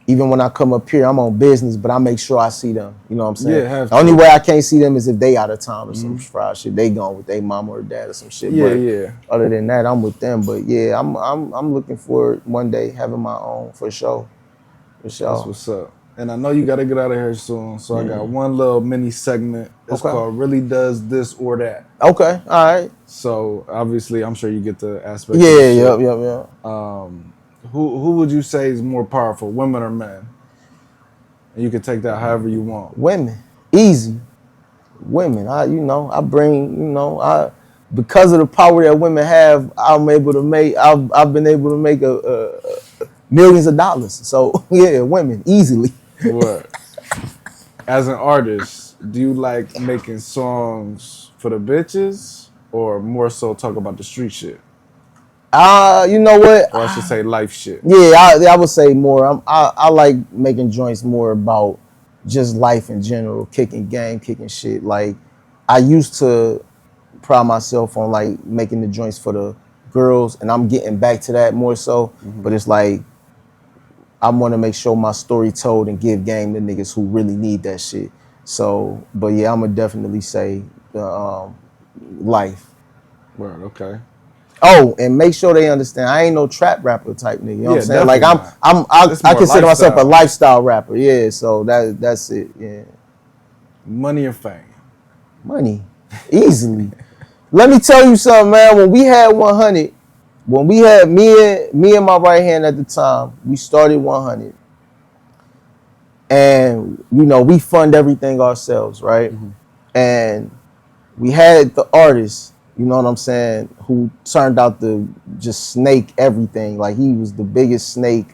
even when I come up here, I'm on business, but I make sure I see them. You know what I'm saying? Yeah, the only way I can't see them is if they out of town or some fried shit. They gone with their mom or dad or some shit. Yeah, but other than that, I'm with them. But yeah, I'm looking forward one day having my own for sure. For sure. That's what's up. And I know you got to get out of here soon, so I got one little mini segment. It's called "Really Does This or That." Okay, all right. So obviously, I'm sure you get the aspect. Yeah, yep. Who would you say is more powerful, women or men? And you can take that however you want. Women, easy. Women. Because of the power that women have, I've been able to make millions of dollars. So yeah, women easily. What? As an artist, do you like making songs for the bitches or more so talk about the street shit? You know what? Or I should say life shit. Yeah, I would say more. I like making joints more about just life in general, kicking game, kicking shit. Like I used to pride myself on like making the joints for the girls, and I'm getting back to that more so. Mm-hmm. But it's like I want to make sure my story told and give game to niggas who really need that shit. So, but yeah, I'm gonna definitely say life. Word, okay. Oh, and make sure they understand I ain't no trap rapper type nigga. You know what I'm saying? Like I consider myself a lifestyle rapper. Yeah, so that's it. Yeah. Money or fame? Money. Easily. Let me tell you something, man. When we had 100, when we had me and my right hand at the time, we started 100. And you know, we fund everything ourselves, right? Mm-hmm. And we had the artist, you know what I'm saying, who turned out to just snake everything. Like he was the biggest snake.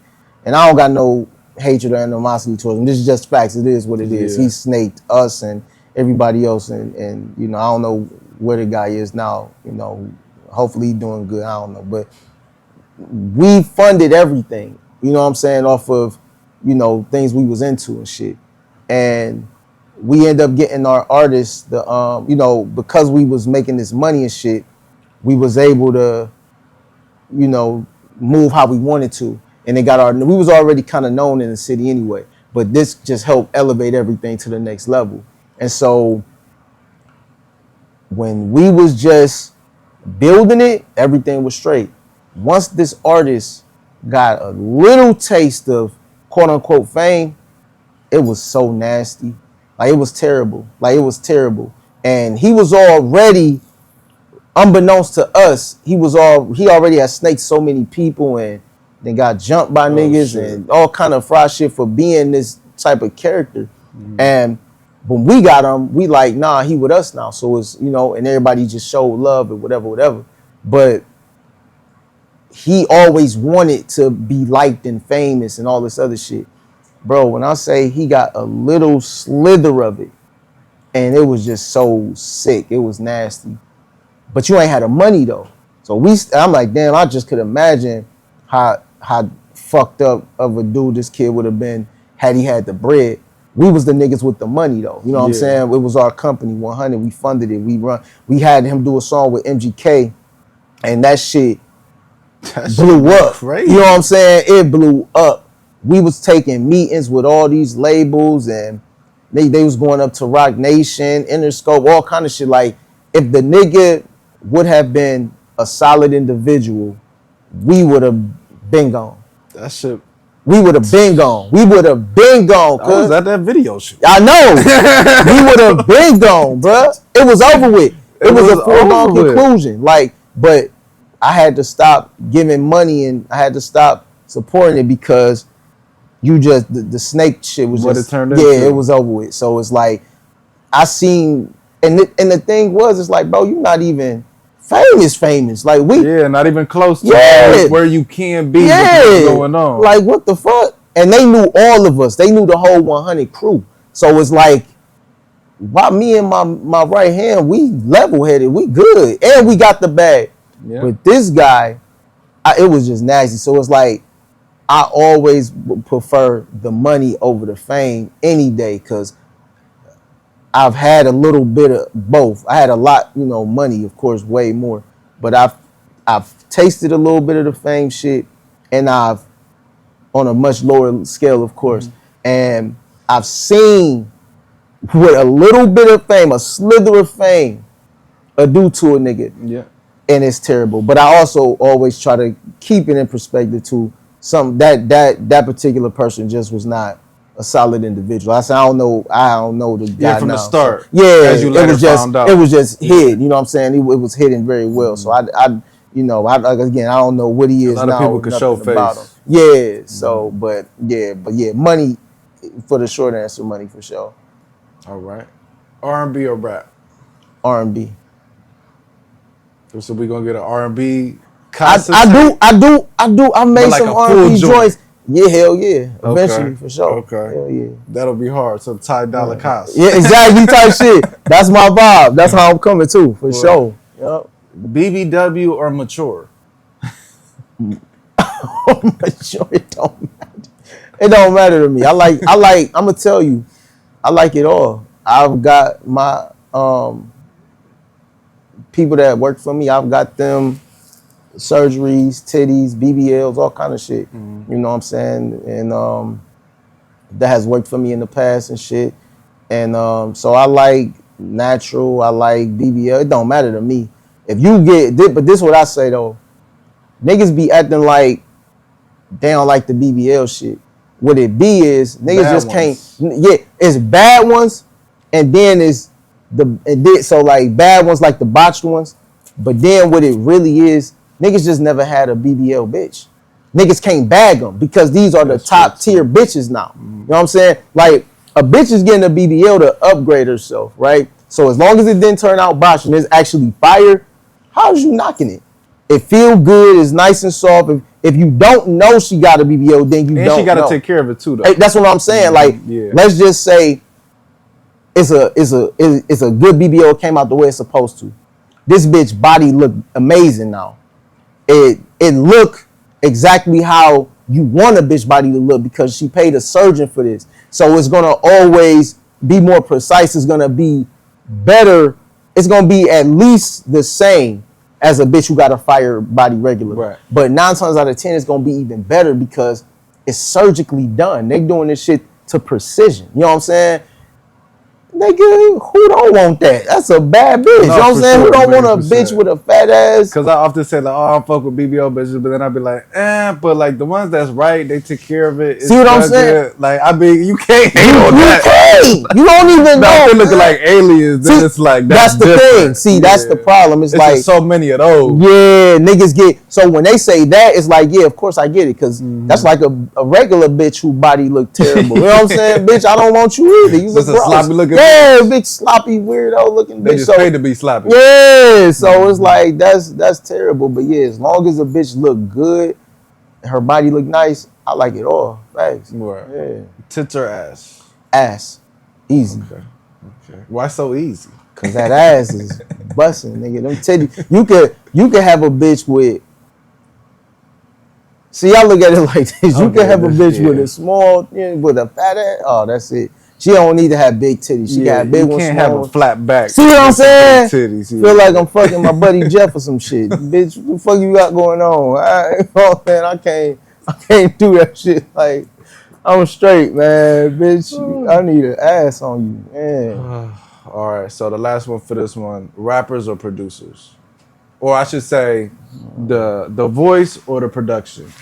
And I don't got no hatred or animosity towards him. This is just facts. It is what it is. He snaked us and everybody else. And you know, I don't know where the guy is now. You know, hopefully he's doing good. I don't know. But we funded everything, you know what I'm saying, off of, you know, things we was into and shit. And we end up getting our artists the you know, because we was making this money and shit, we was able to, you know, move how we wanted to. And they got we was already kind of known in the city anyway, but this just helped elevate everything to the next level. And so when we was just building it, everything was straight. Once this artist got a little taste of quote unquote fame, it was so nasty. Like it was terrible. Like it was terrible. And he was already, unbeknownst to us, he already had snaked so many people and then got jumped by niggas shit. And all kind of fried shit for being this type of character. Mm-hmm. And when we got him, we like, nah, he with us now. So it's, you know, and everybody just showed love and whatever. But he always wanted to be liked and famous and all this other shit. Bro, when I say he got a little slither of it, and it was just so sick, it was nasty. But you ain't had the money though. So I'm like, damn, I just could imagine how fucked up of a dude this kid would have been had he had the bread. We was the niggas with the money though. You know what I'm saying? It was our company, 100. We funded it. We had him do a song with MGK, and that shit blew up. Crazy. You know what I'm saying? It blew up. We was taking meetings with all these labels, and they was going up to Rock Nation, Interscope, all kind of shit. Like, if the nigga would have been a solid individual, we would have been gone. That shit. We would have been gone. We would have been gone. I was at that video shoot. I know. We would have been gone, bro. It was over with. It was a foregone conclusion. Like, but I had to stop giving money and I had to stop supporting it because you just the snake shit was just, it was over with. So it's like I seen, and the thing was, it's like, bro, you're not even famous. Like not even close to where you can be. What's going on? Like what the fuck? And they knew all of us. They knew the whole 100 crew. So it's like, why me and my right hand, we level headed, we good, and we got the bag. Yeah. But this guy, it was just nasty. So it's like, I always prefer the money over the fame any day because I've had a little bit of both. I had a lot, you know, money, of course, way more. But I've tasted a little bit of the fame shit, and I've, on a much lower scale, of course, and I've seen what a little bit of fame, a slither of fame, do to a nigga. Yeah. And it's terrible. But I also always try to keep it in perspective to some that particular person just was not a solid individual. I said I don't know the guy from now. The start. So, as you later found out. It was just hid. You know what I'm saying? It was hidden very well. So I again, I don't know what he is now. A lot of people can show face. Yeah. So, but money. For the short answer, money for sure. All right. R&B or rap? R&B. So we gonna get an R&B. Casa I do. I made some R&B joints. Yeah, hell yeah. Eventually, for sure. Okay. Hell yeah. That'll be hard. So Ty Dolla Casa. Yeah, exactly. Type shit. That's my vibe. That's how I'm coming too, for sure. Yep. BBW or Mature? Sure, it don't matter. It don't matter to me. I like. I'm gonna tell you, I like it all. I've got my people that work for me. I've got them surgeries, titties, BBLs, all kind of shit. You know what I'm saying? And that has worked for me in the past and shit. And so I like natural. I like BBL. It don't matter to me. If you get, but this is what I say though. Niggas be acting like they don't like the BBL shit. What it be is niggas Bad just ones. can't. Yeah, it's bad ones, and then it's so like bad ones like the botched ones. But then what it really is, niggas just never had a BBL bitch. Niggas can't bag them because these are the top tier bitches now. You know what I'm saying? Like a bitch is getting a BBL to upgrade herself, right? So as long as it didn't turn out botched and it's actually fire, how's you knocking it? It feel good, it's nice and soft. If you don't know she got a BBL, then you don't know. And she got to take care of it too, though. Hey, that's what I'm saying. Like, let's just say it's a good BBL, came out the way it's supposed to. This bitch body look amazing now. It look exactly how you want a bitch body to look because she paid a surgeon for this. So it's gonna always be more precise. It's gonna be better. It's gonna be at least the same as a bitch who got a fire body regularly. Right. But 9 times out of 10, it's gonna be even better because it's surgically done. They doing this shit to precision. You know what I'm saying? Nigga, who don't want that? That's a bad bitch. No, you know what I'm saying? sure, Who don't want a 100%. bitch with a fat ass? Because I often say, like, oh, I fuck with BBL bitches, but then I'd be like, but like the ones that's right, they take care of it. See what I'm saying? Like, I mean, you can't hate on that. You can't. You don't even Now, know. if they looking like aliens, then it's like, that's the different. thing. See, that's the problem. It's like, just so many of those. Yeah, niggas get, so when they say that, it's like, yeah, of course I get it, because that's like a regular bitch who body look terrible. You know what I'm saying? Bitch, I don't want you either. You look Just a gross. sloppy looking Yeah, big sloppy weirdo looking They bitch. just paid to be sloppy. Yeah, so it's like, that's terrible. But yeah, as long as a bitch look good, her body look nice, I like it all. Thanks. Right. Yeah. Tits or ass? Ass. Easy. Okay. Why so easy? Cause that ass is busting, nigga. Them titties. You could have a bitch with. See, I look at it like this. You can have a bitch with a small, with a fat ass. Oh, that's it. She don't need to have big titties. She got big ones. You can't small have a ones. flat back. See what I'm saying? Titties, Feel like I'm fucking my buddy Jeff or some shit. Bitch, what the fuck you got going on? Oh man, I can't do that shit. Like, I'm straight, man. Bitch, I need an ass on you, man. All right, so the last one for this one, rappers or producers? Or I should say the voice or the production?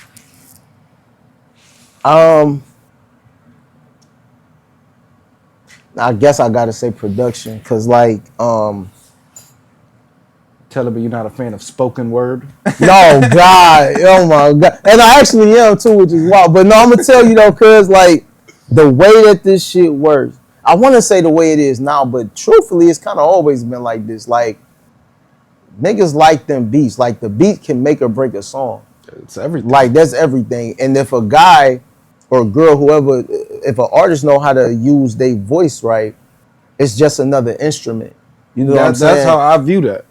I guess I gotta say production, cause like, Telling me you're not a fan of spoken word? no, God, oh my God. And I actually am too, which is wild. But no, I'm gonna tell you though, cause like the way that this shit works, I wanna say the way it is now, but truthfully, it's kind of always been like this. Like, niggas like them beats. Like, the beat can make or break a song. It's everything. Like, that's everything. And if a guy or girl, whoever, if an artist know how to use their voice right, it's just another instrument. You know what I'm saying? That's how I view that.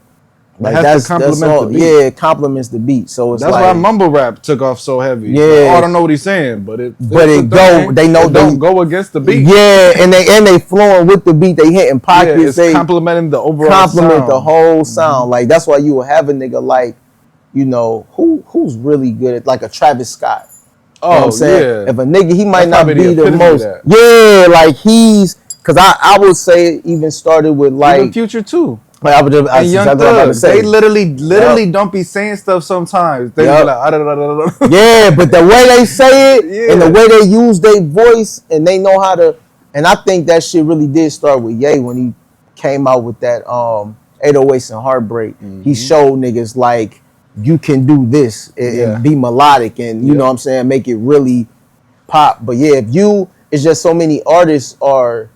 Like, it has to complement the beat. Yeah, it complements the beat. So it's that's like, why mumble rap took off so heavy. Yeah. Like, I don't know what he's saying, but it go. They know don't go against the beat. Yeah, and they flowing with the beat. They hitting pockets. Yeah, it's they complementing the overall complement sound. the whole sound. Like, that's why you will have a nigga like, who's really good at, like, a Travis Scott. You know what I'm saying? Yeah. If a nigga, he might That's not probably be the the epitome of most. that. Yeah, like because I would say it even started with like Even Future too. Like, And Young Thug, they literally don't be saying stuff sometimes. They be like, yeah, but the way they say it and the way they use their voice and they know how to, and I think that shit really did start with Ye when he came out with that 808s and Heartbreak. He showed niggas like, you can do this and be melodic and you know what I'm saying, make it really pop. But yeah, it's just so many artists or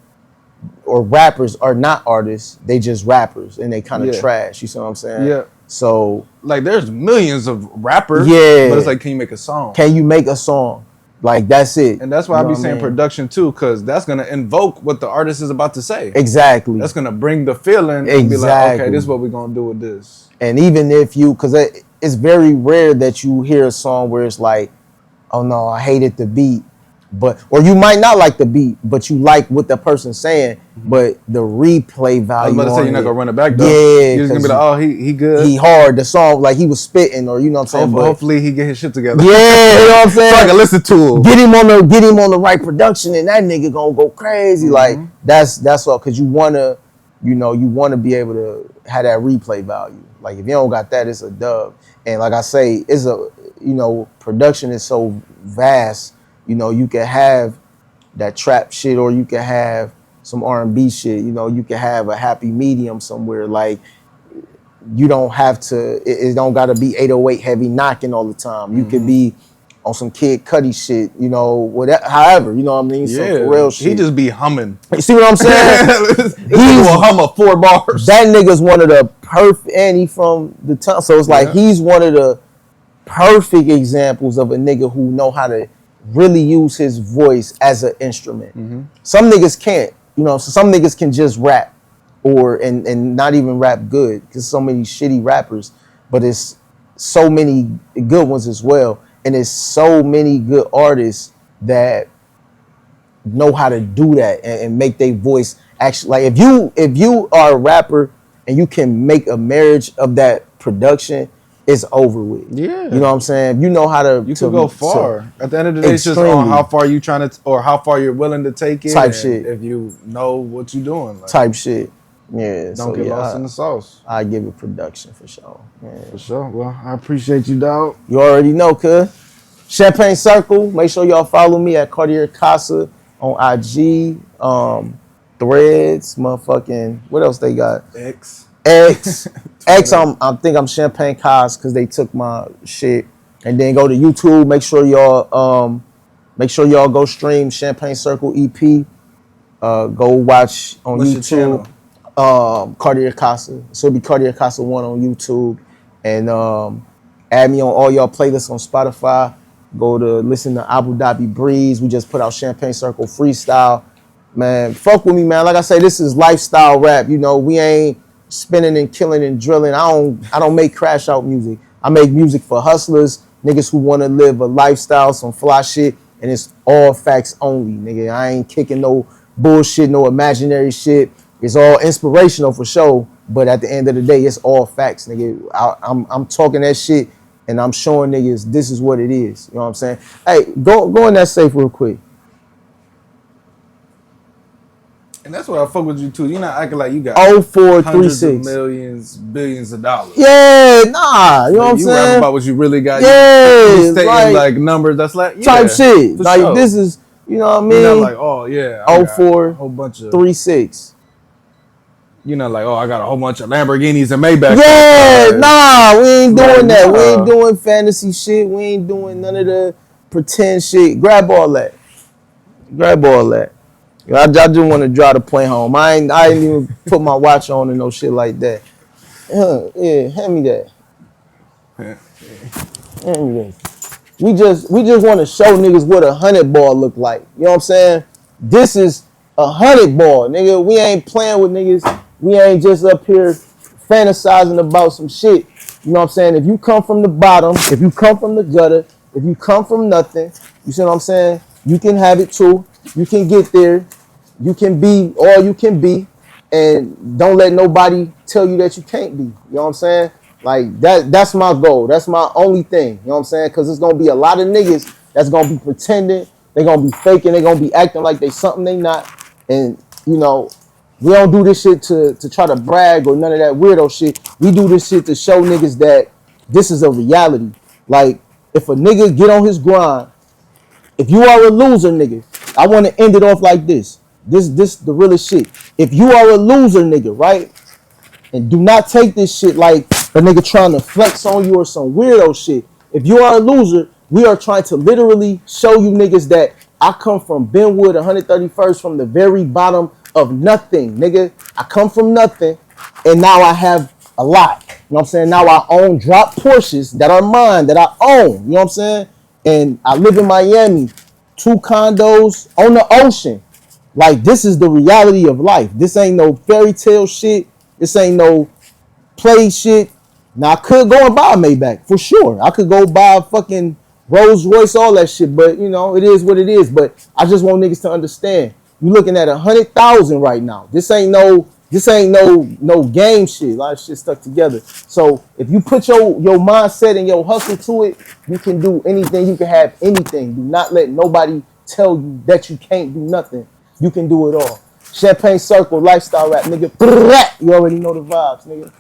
rappers are not artists, they just rappers and they kind of trash. You see what I'm saying? Yeah. So like, there's millions of rappers. Yeah. But it's like, can you make a song? Can you make a song? Like, that's it. And that's why I be saying production too, because that's gonna invoke what the artist is about to say. Exactly. That's gonna bring the feeling and be like, okay, this is what we're gonna do with this. And even if because it's very rare that you hear a song where it's like, oh no, I hated the beat. But or you might not like the beat, but you like what the person's saying, but the replay value. I was about to say you're not gonna run it back though. Yeah, you're just gonna be like, oh, he good. He hard. The song like he was spitting, or you know what I'm saying. Hopefully he get his shit together. Yeah, you know what I'm saying. So I can listen to him. Get him on the right production, and that nigga gonna go crazy. Like that's all because you wanna be able to have that replay value. Like if you don't got that, it's a dub. And like I say, it's a production is so vast. You can have that trap shit, or you can have some R&B shit. You can have a happy medium somewhere. Like you don't have to. It don't gotta be 808 heavy knocking all the time. You could be on some Kid Cudi shit. Whatever. However, you know what I mean. Yeah, some real shit. He just be humming. You see what I'm saying? He will hum of 4 bars. That nigga's one of the perfect, and he from the town. So it's like he's one of the perfect examples of a nigga who know how to really use his voice as an instrument. Some niggas can't, so some niggas can just rap and not even rap good because so many shitty rappers, but it's so many good ones as well. And it's so many good artists that know how to do that and make their voice actually, like if you are a rapper and you can make a marriage of that production, it's over with. Yeah. You know what I'm saying? You know how to... You can go far. At the end of the day, it's just on how far you trying to... Or how far you're willing to take it. Type shit. If you know what you're doing. Like, type shit. Yeah. Don't get lost in the sauce. I give it production for sure. Yeah. For sure. Well, I appreciate you, dog. You already know, cuz. Champagne Circle. Make sure y'all follow me at Cartier Casa on IG. Threads. Motherfucking... What else they got? X. I think I'm Champagne Cos because they took my shit. And then go to YouTube. Make sure y'all go stream Champagne Circle EP. Go watch on What's YouTube. Cartier Casa. So it'll be Cartier Casa 1 on YouTube. And add me on all y'all playlists on Spotify. Go to listen to Abu Dhabi Breeze. We just put out Champagne Circle Freestyle. Man, fuck with me, man. Like I say, this is lifestyle rap. We ain't spinning and killing and drilling. I don't make crash out music. I make music for hustlers, niggas who want to live a lifestyle, some fly shit, and it's all facts only, nigga. I ain't kicking no bullshit, no imaginary shit. It's all inspirational for sure, but at the end of the day, it's all facts, nigga. I'm talking that shit, and I'm showing niggas this is what it is. You know what I'm saying? Hey, go in that safe real quick. And that's what I fuck with you too. You're not acting like you got 0436 millions, billions of dollars. Yeah, nah. You know what I'm saying? You rap about what you really got. Yeah, you stating like numbers. That's like type shit. Like sure. This is, you know what I mean? You're not like, oh yeah, 04 whole bunch of 36. You're not like, oh, I got a whole bunch of Lamborghinis and Maybachs. Yeah, nah, we ain't doing that. We ain't doing fantasy shit. We ain't doing none of the pretend shit. Grab all that. I just want to drive the plane home. I ain't even put my watch on and no shit like that. Yeah, hand me that. Hand me that. We just want to show niggas what a 100 ball look like. You know what I'm saying? This is a 100 ball, nigga. We ain't playing with niggas. We ain't just up here fantasizing about some shit. You know what I'm saying? If you come from the bottom, if you come from the gutter, if you come from nothing, you see what I'm saying? You can have it too. You can get there. You can be all you can be, and don't let nobody tell you that you can't be. You know what I'm saying? Like that's my goal. That's my only thing. You know what I'm saying? Because there's gonna be a lot of niggas that's gonna be pretending. They're gonna be faking. They're gonna be acting like they something they not. And we don't do this shit to try to brag or none of that weirdo shit. We do this shit to show niggas that this is a reality. Like if a nigga get on his grind, if you are a loser, nigga, I want to end it off like this. This the realest shit. If you are a loser, nigga, right? And do not take this shit like a nigga trying to flex on you or some weirdo shit. If you are a loser, we are trying to literally show you niggas that I come from Benwood, 131st, from the very bottom of nothing, nigga. I come from nothing, and now I have a lot. You know what I'm saying? Now I own drop Porsches that are mine, that I own. You know what I'm saying? And I live in Miami, 2 condos on the ocean. Like, this is the reality of life. This ain't no fairy tale shit. This ain't no play shit. Now I could go and buy a Maybach for sure. I could go buy a fucking Rolls Royce, all that shit. But you know, it is what it is. But I just want niggas to understand. You looking at 100,000 right now. This ain't no game shit. A lot of shit stuck together. So if you put your mindset and your hustle to it, you can do anything. You can have anything. Do not let nobody tell you that you can't do nothing. You can do it all. Champagne Circle, lifestyle rap, nigga. You already know the vibes, nigga.